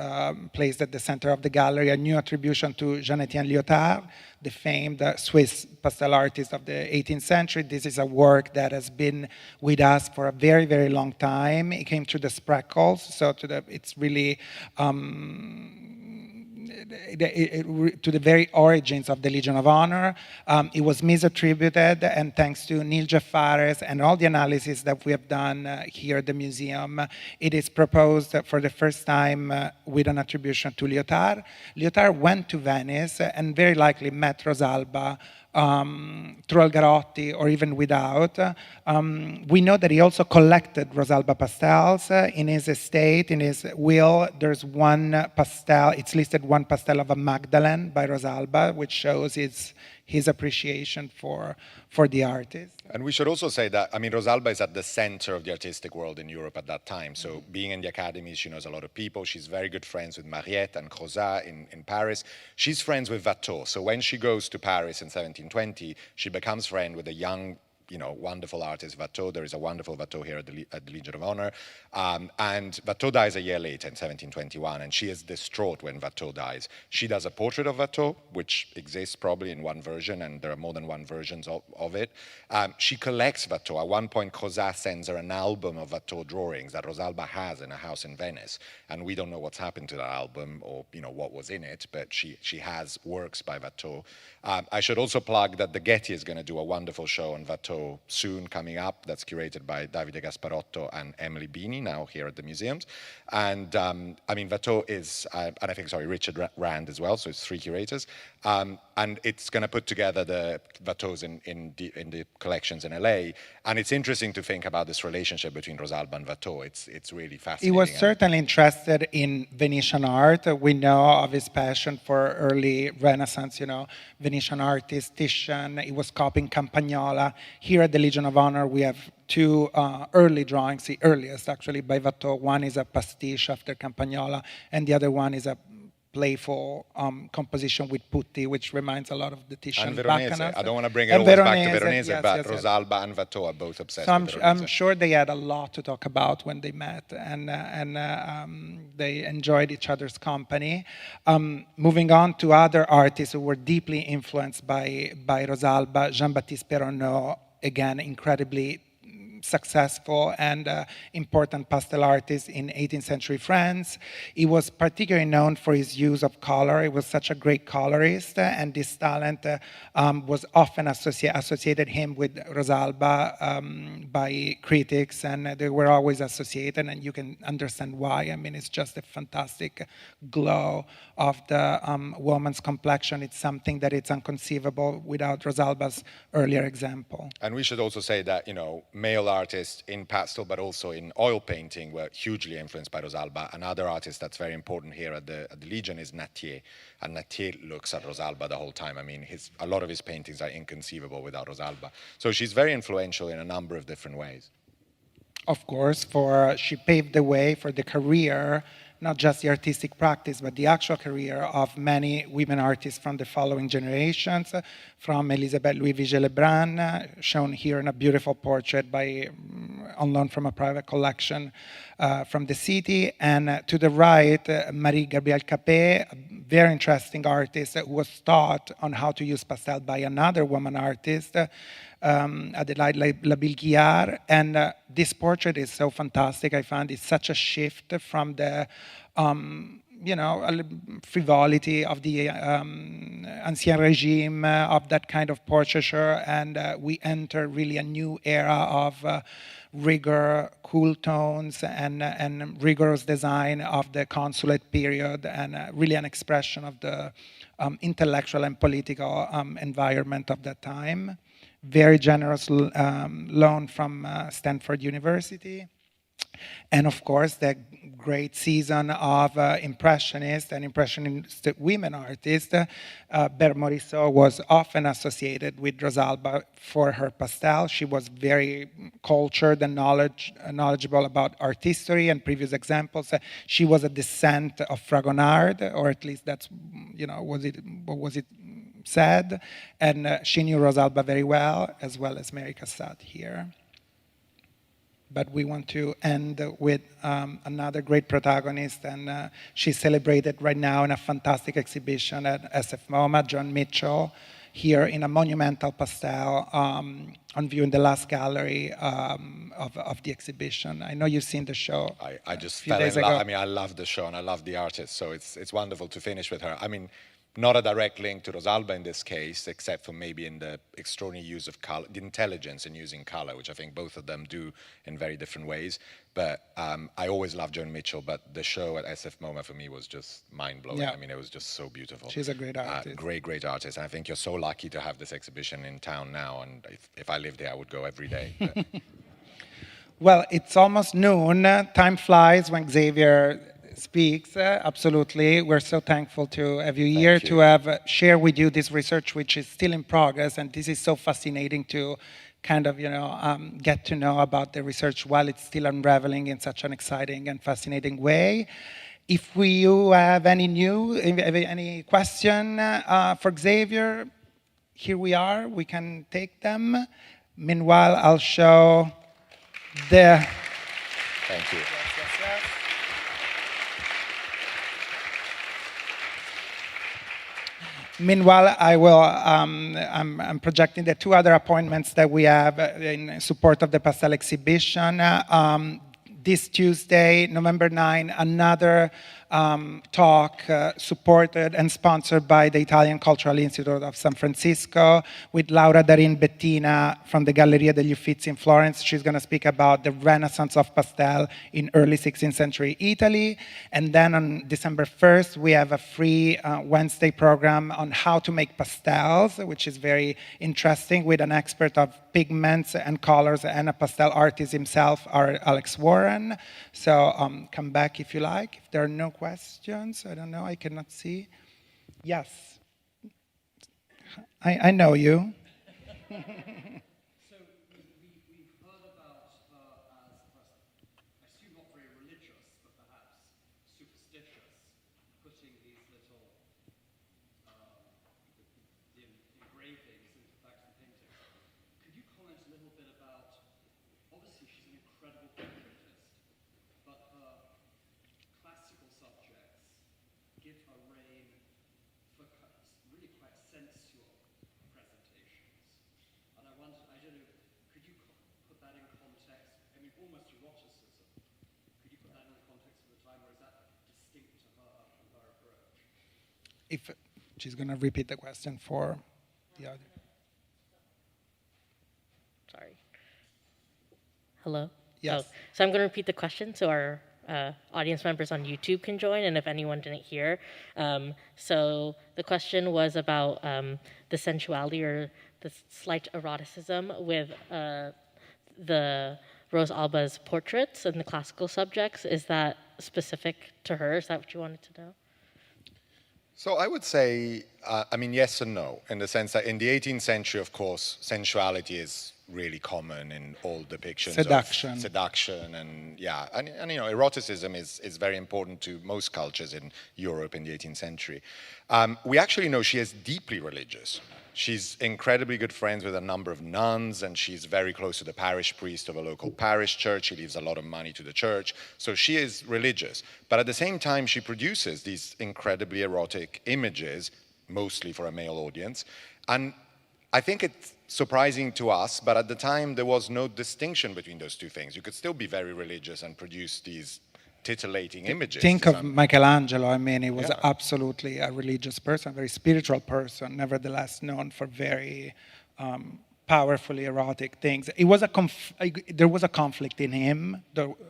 placed at the center of the gallery, a new attribution to Jean-Étienne Lyotard, the famed Swiss pastel artist of the 18th century. This is a work that has been with us for a very, very long time. It came through the Spreckles, so it's really to the very origins of the Legion of Honor. It was misattributed, and thanks to Neil Jaffares and all the analysis that we have done here at the museum, it is proposed for the first time with an attribution to Lyotard. Lyotard went to Venice and very likely met Rosalba through Algarotti or even without. We know that he also collected Rosalba pastels in his estate, in his will. There's one pastel, it's listed one pastel of a Magdalene by Rosalba, which shows his appreciation for the artist. And we should also say that, I mean, Rosalba is at the center of the artistic world in Europe at that time. So being in the Academy, she knows a lot of people. She's very good friends with Mariette and Crozat in Paris. She's friends with Watteau. So when she goes to Paris in 1720, she becomes friend with a young, wonderful artist, Watteau. There is a wonderful Watteau here at the Legion of Honor. And Watteau dies a year later in 1721, and she is distraught when Watteau dies. She does a portrait of Watteau, which exists probably in one version, and there are more than one versions of it. She collects Watteau. At one point, Crozat sends her an album of Watteau drawings that Rosalba has in a house in Venice, and we don't know what's happened to that album or what was in it, but she has works by Watteau. I should also plug that the Getty is going to do a wonderful show on Watteau soon coming up, that's curated by Davide Gasparotto and Emily Beanie, now here at the museums. And I mean, Watteau is, and I think, Richard Rand as well, so it's 3 curators. And it's going to put together the Watteaus in the collections in LA. And it's interesting to think about this relationship between Rosalba and Watteau. It's really fascinating. He was certainly interested in Venetian art. We know of his passion for early Renaissance, Venetian artist, Titian. He was copying Campagnola. Here at the Legion of Honor, we have 2 early drawings, the earliest actually, by Watteau. One is a pastiche after Campagnola, and the other one is a playful composition with putti, which reminds a lot of the Titian and Veronese. Bacchanals. I don't want to bring it always back to Veronese, but Rosalba and Watteau are both obsessed with Veronese. I'm sure they had a lot to talk about when they met, and they enjoyed each other's company. Moving on to other artists who were deeply influenced by Rosalba, Jean-Baptiste Perronneau, again, incredibly successful and important pastel artist in 18th century France. He was particularly known for his use of color. He was such a great colorist, and this talent was often associated him with Rosalba by critics, and they were always associated, and you can understand why. I mean, it's just a fantastic glow of the woman's complexion. It's something that it's inconceivable without Rosalba's earlier example. And we should also say that, male artists in pastel, but also in oil painting, were hugely influenced by Rosalba. Another artist that's very important here at the Legion is Nattier. And Nattier looks at Rosalba the whole time. I mean, a lot of his paintings are inconceivable without Rosalba. So she's very influential in a number of different ways. Of course, she paved the way for the career, not just the artistic practice, but the actual career of many women artists from the following generations, from Elisabeth Louis Vigée-Lebrun, shown here in a beautiful portrait on loan from a private collection from the city, and to the right, Marie-Gabrielle Capet, a very interesting artist who was taught on how to use pastel by another woman artist, Adelaide Labille-Guiard, and this portrait is so fantastic. I find it's such a shift from the frivolity of the Ancien Regime, of that kind of portraiture, and we enter really a new era of rigor, cool tones, and rigorous design of the consulate period, and really an expression of the intellectual and political environment of that time. Very generous loan from Stanford University. And of course, the great season of Impressionist and Impressionist women artists. Berthe Morisot was often associated with Rosalba for her pastel. She was very cultured and knowledgeable about art history and previous examples. She was a descent of Fragonard, or at least that's, what was it said. And she knew Rosalba very well as Mary Cassatt here. But we want to end with another great protagonist, and she's celebrated right now in a fantastic exhibition at SF MoMA, John Mitchell, here in a monumental pastel on view in the last gallery of the exhibition. I know you've seen the show. I just fell in love. I mean, I love the show and I love the artist, so it's wonderful to finish with her. I mean, not a direct link to Rosalba in this case, except for maybe in the extraordinary use of color, the intelligence in using color, which I think both of them do in very different ways. But I always loved Joan Mitchell, but the show at SF MoMA for me was just mind-blowing. Yeah. I mean, it was just so beautiful. She's a great artist. Great artist. And I think you're so lucky to have this exhibition in town now. And if I lived there, I would go every day. But Well, it's almost noon. Time flies when Xavier speaks. Absolutely. We're so thankful to have you here, to have shared with you this research, which is still in progress. And this is so fascinating to kind of, get to know about the research while it's still unraveling in such an exciting and fascinating way. If you have any question for Xavier, here we are. We can take them. Meanwhile, I'll show the... thank you. Meanwhile, I'm projecting the two other appointments that we have in support of the Pastel exhibition. This Tuesday, November 9, another talk supported and sponsored by the Italian Cultural Institute of San Francisco with Laura Darin Bettina from the Galleria degli Uffizi in Florence. She's going to speak about the Renaissance of pastel in early 16th century Italy. And then on December 1st, we have a free Wednesday program on how to make pastels, which is very interesting, with an expert of pigments and colors and a pastel artist himself, Alex Warren. So come back if you like. If there are no questions, I don't know, I cannot see. Yes. I know you. So we've heard about her as, I assume not very religious, but perhaps superstitious, putting these little the engravings into back to the paintings. Could you comment a little bit about, obviously she's an incredible portraitist, but her classical subjects give her reign for really quite sensual presentations. And I wonder, I don't know, could you put that in context? I mean, almost eroticism. Could you put that in the context of the time, or is that distinct to her and her approach? If she's going to repeat the question for the audience. Sorry. Hello? Yes. So I'm going to repeat the question so our audience members on YouTube can join, and if anyone didn't hear. So the question was about the sensuality or the slight eroticism with the Rosalba's portraits and the classical subjects. Is that specific to her? Is that what you wanted to know? So I would say, yes and no, in the sense that in the 18th century, of course, sensuality is really common in all depictions Seduction. of seduction and eroticism is very important to most cultures in Europe in the 18th century. We actually know she is deeply religious. She's incredibly good friends with a number of nuns, and she's very close to the parish priest of a local parish church. She leaves a lot of money to the church. So she is religious. But at the same time, she produces these incredibly erotic images, mostly for a male audience. And I think it's surprising to us, but at the time, there was no distinction between those two things. You could still be very religious and produce these titillating images. Think of Michelangelo. I mean, he was Yeah. absolutely a religious person, a very spiritual person, nevertheless known for very powerfully erotic things. It was there was a conflict in him,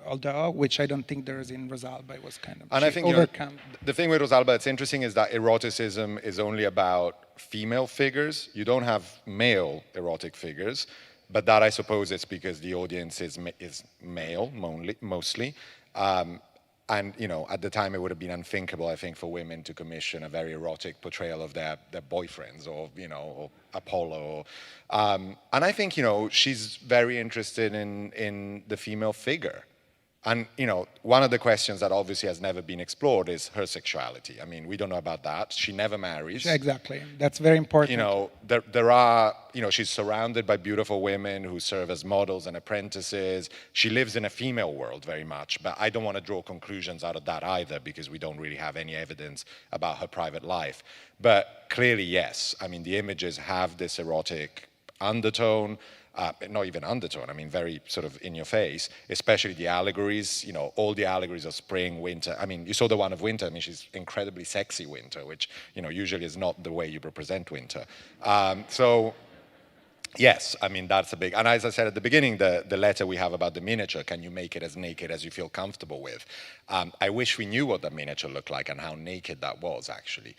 although, which I don't think there is in Rosalba. It was kind of And I think overcome. the thing with Rosalba that's interesting is that eroticism is only about female figures. You don't have male erotic figures, but that I suppose is because the audience is male mostly. And at the time it would have been unthinkable, I think, for women to commission a very erotic portrayal of their boyfriends or Apollo. And I think she's very interested in the female figure. And one of the questions that obviously has never been explored is her sexuality. I mean, we don't know about that. She never marries. Exactly. That's very important. There are, she's surrounded by beautiful women who serve as models and apprentices. She lives in a female world very much, but I don't want to draw conclusions out of that either because we don't really have any evidence about her private life. But clearly, yes. I mean, the images have this erotic undertone, not even undertone, I mean very sort of in your face, especially the allegories, all the allegories of spring, winter. I mean, you saw the one of winter, I mean, she's incredibly sexy winter, which, usually is not the way you represent winter. So, yes, I mean, that's a big, and as I said at the beginning, the letter we have about the miniature, can you make it as naked as you feel comfortable with? I wish we knew what the miniature looked like and how naked that was, actually.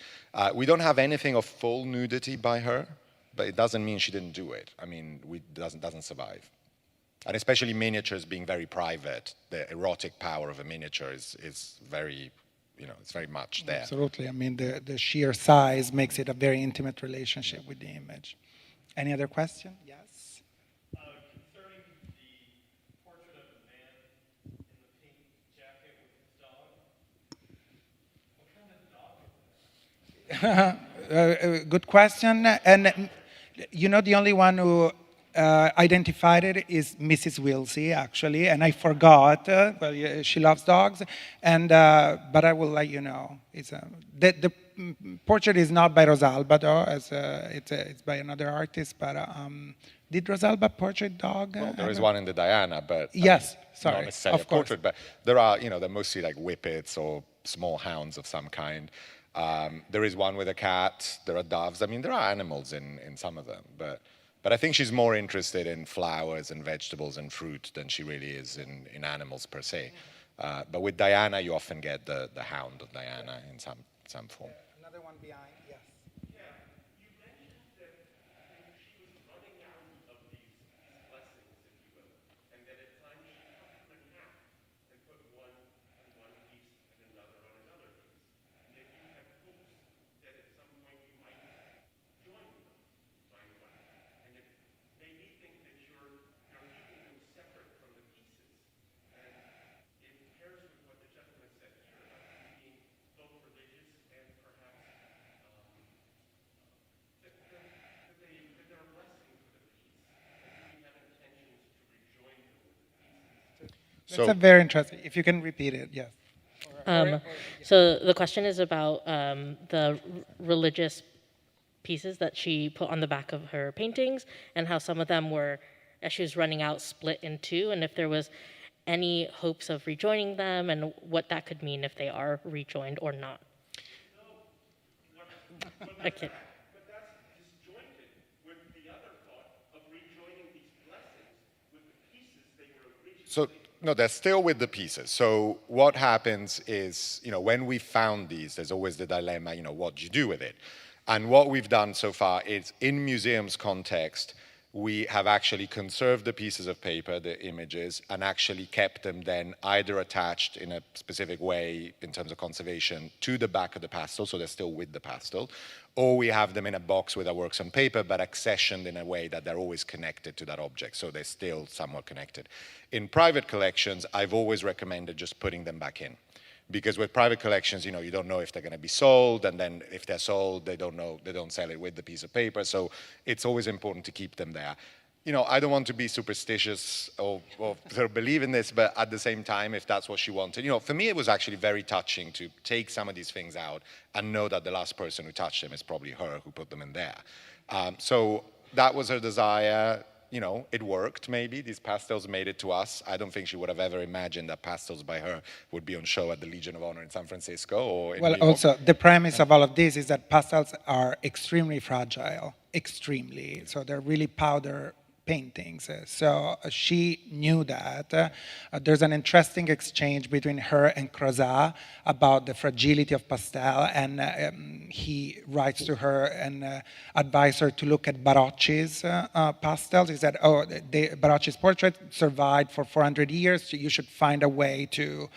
We don't have anything of full nudity by her, but it doesn't mean she didn't do it. I mean, doesn't survive. And especially miniatures being very private, the erotic power of a miniature is very, it's very much there. Absolutely. I mean, the sheer size makes it a very intimate relationship with the image. Any other question? Yes. Concerning the portrait of the man in the pink jacket with his dog, what kind of dog is that? Good question. And the only one who identified it is Mrs. Wilsey, actually, and I forgot. She loves dogs, and but I will let you know. The portrait is not by Rosalba, though, it's by another artist. But did Rosalba portrait dog? Well, there is one in the Diana, but yes, sorry, not necessarily of a course. portrait. But there are, they're mostly like whippets or small hounds of some kind. There is one with a cat. There are doves. I mean, there are animals in some of them, but I think she's more interested in flowers and vegetables and fruit than she really is in animals per se. But with Diana, you often get the hound of Diana in some form. Another one behind, yes. Yeah, you mentioned that she was running out of these blessings, if you will, and that at times she cut them in half and put one on one piece and another on another piece. And that you have hopes that at some point you might join them, find one. And it made me think that you're keeping them separate from the pieces. And it pairs with what the gentleman said here about you being both religious and perhaps that they're a blessing for the piece. And do we have intentions to rejoin them with the pieces? That's a very interesting. If you can repeat it, yes. So the question is about the religious pieces that she put on the back of her paintings and how some of them were, as she was running out, split in two, and if there was any hopes of rejoining them and what that could mean if they are rejoined or not. Okay. But that's disjointed with the other thought of rejoining these blessings with the pieces they were originally. So, no, they're still with the pieces. So what happens is, when we found these, there's always the dilemma, what do you do with it? And what we've done so far is, in museums context, we have actually conserved the pieces of paper, the images, and actually kept them then either attached in a specific way in terms of conservation to the back of the pastel, so they're still with the pastel, or we have them in a box with our works on paper, but accessioned in a way that they're always connected to that object, so they're still somewhat connected. In private collections, I've always recommended just putting them back in. Because with private collections, you don't know if they're going to be sold, and then if they're sold, they don't sell it with the piece of paper. So it's always important to keep them there. I don't want to be superstitious or sort of believe in this, but at the same time, if that's what she wanted, for me, it was actually very touching to take some of these things out and know that the last person who touched them is probably her who put them in there. So that was her desire. It worked, maybe. These pastels made it to us. I don't think she would have ever imagined that pastels by her would be on show at the Legion of Honor in San Francisco or in New York. Also, the premise of all of this is that pastels are extremely fragile, extremely. So they're really powder paintings. So she knew that. There's an interesting exchange between her and Crozat about the fragility of pastel, and he writes to her and advises her to look at Barocci's pastels. He said, Barocci's portrait survived for 400 years, so you should find a way to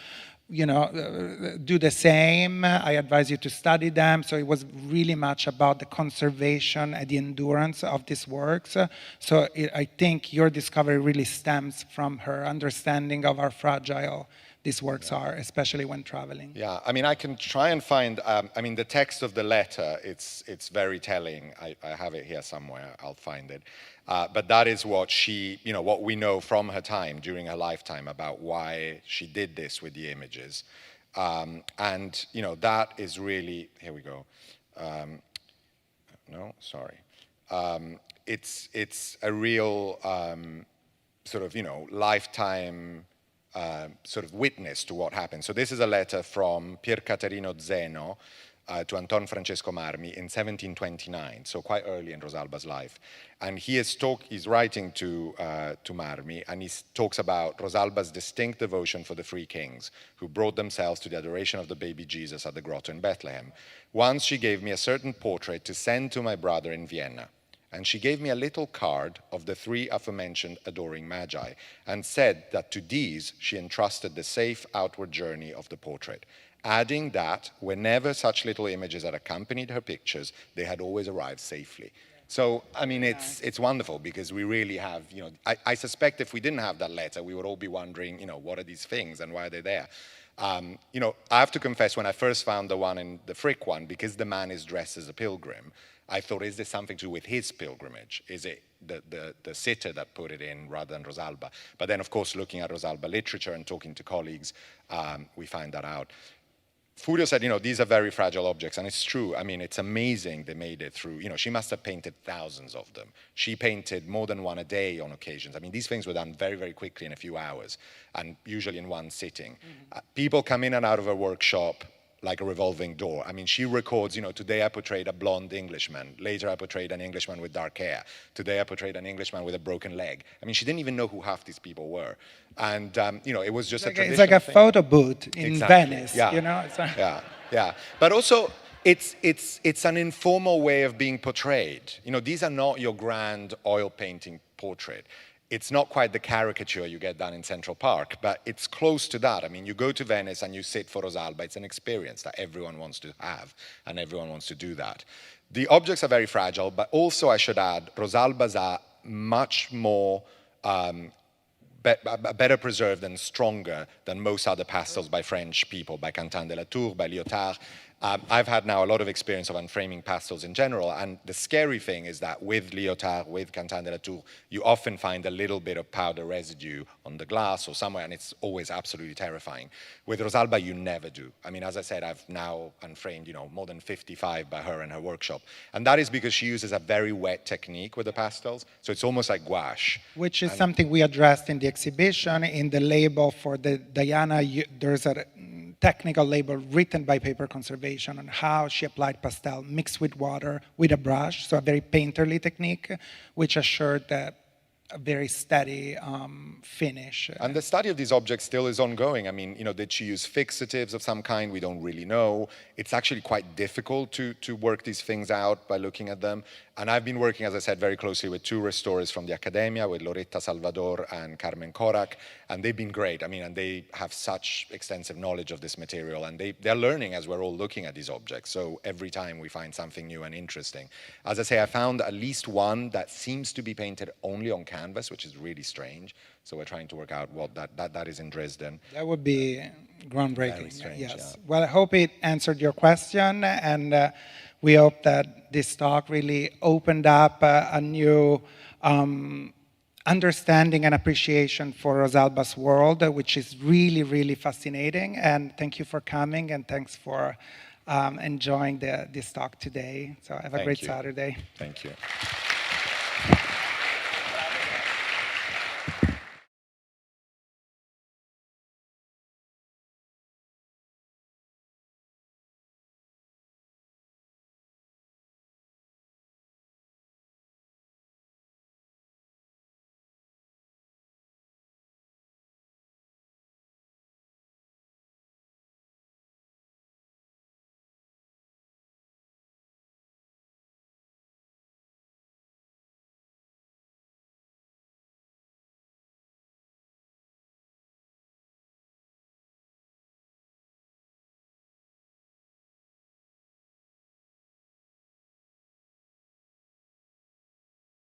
do the same. I advise you to study them. So it was really much about the conservation and the endurance of these works. So I think your discovery really stems from her understanding of how fragile these works are, especially when traveling. Yeah, I mean, I can try and find, the text of the letter, it's very telling. I have it here somewhere, I'll find it. But that is what she, what we know from her time, during her lifetime, about why she did this with the images. That is really, here we go. No, sorry. it's a real sort of, lifetime sort of witness to what happened. So this is a letter from Pier Caterino Zeno to Anton Francesco Marmi in 1729, so quite early in Rosalba's life. And he's writing to Marmi, and he talks about Rosalba's distinct devotion for the three kings who brought themselves to the adoration of the baby Jesus at the grotto in Bethlehem. Once she gave me a certain portrait to send to my brother in Vienna, and she gave me a little card of the three aforementioned adoring magi, and said that to these she entrusted the safe outward journey of the portrait, adding that whenever such little images had accompanied her pictures, they had always arrived safely. So, I mean, it's wonderful because we really have, I suspect if we didn't have that letter, we would all be wondering, what are these things and why are they there? I have to confess, when I first found the one in the Frick one, because the man is dressed as a pilgrim, I thought, is this something to do with his pilgrimage? Is it the sitter that put it in rather than Rosalba? But then, of course, looking at Rosalba literature and talking to colleagues, we find that out. Furio said, these are very fragile objects, and it's true. I mean, it's amazing they made it through. She must have painted thousands of them. She painted more than one a day on occasions. I mean, these things were done very, very quickly in a few hours, and usually in one sitting. People come in and out of her workshop like a revolving door. I mean, she records, today I portrayed a blonde Englishman. Later I portrayed an Englishman with dark hair. Today I portrayed an Englishman with a broken leg. I mean, she didn't even know who half these people were. And, it was just a traditional It's like a thing. photo booth in Exactly. Venice, Yeah, yeah. But also, it's an informal way of being portrayed. These are not your grand oil painting portrait. It's not quite the caricature you get done in Central Park, but it's close to that. I mean, you go to Venice and you sit for Rosalba. It's an experience that everyone wants to have, and everyone wants to do that. The objects are very fragile, but also, I should add, Rosalba's are much more better preserved and stronger than most other pastels by French people, by Quentin de la Tour, by Lyotard. I've had now a lot of experience of unframing pastels in general, and the scary thing is that with Lyotard, with Quentin de la Tour, you often find a little bit of powder residue on the glass or somewhere, and it's always absolutely terrifying. With Rosalba, you never do. I mean, as I said, I've now unframed, more than 55 by her in her workshop, and that is because she uses a very wet technique with the pastels, so it's almost like gouache. Which is something we addressed in the exhibition. In the label for the Diana, there's a technical label written by Paper Conservation on how she applied pastel mixed with water with a brush, so a very painterly technique, which assured that a very steady finish. And the study of these objects still is ongoing. I mean, did she use fixatives of some kind? We don't really know. It's actually quite difficult to work these things out by looking at them. And I've been working, as I said, very closely with two restorers from the Academia, with Loretta Salvador and Carmen Korak, and they've been great. I mean, and they have such extensive knowledge of this material, and they're learning as we're all looking at these objects. So every time we find something new and interesting. As I say, I found at least one that seems to be painted only on canvas, which is really strange. So we're trying to work out what that is in Dresden. That would be groundbreaking. Very strange, yes. yeah. Well, I hope it answered your question, and we hope that this talk really opened up a new understanding and appreciation for Rosalba's world, which is really, really fascinating. And thank you for coming, and thanks for enjoying this talk today. So have a great Saturday. Thank you.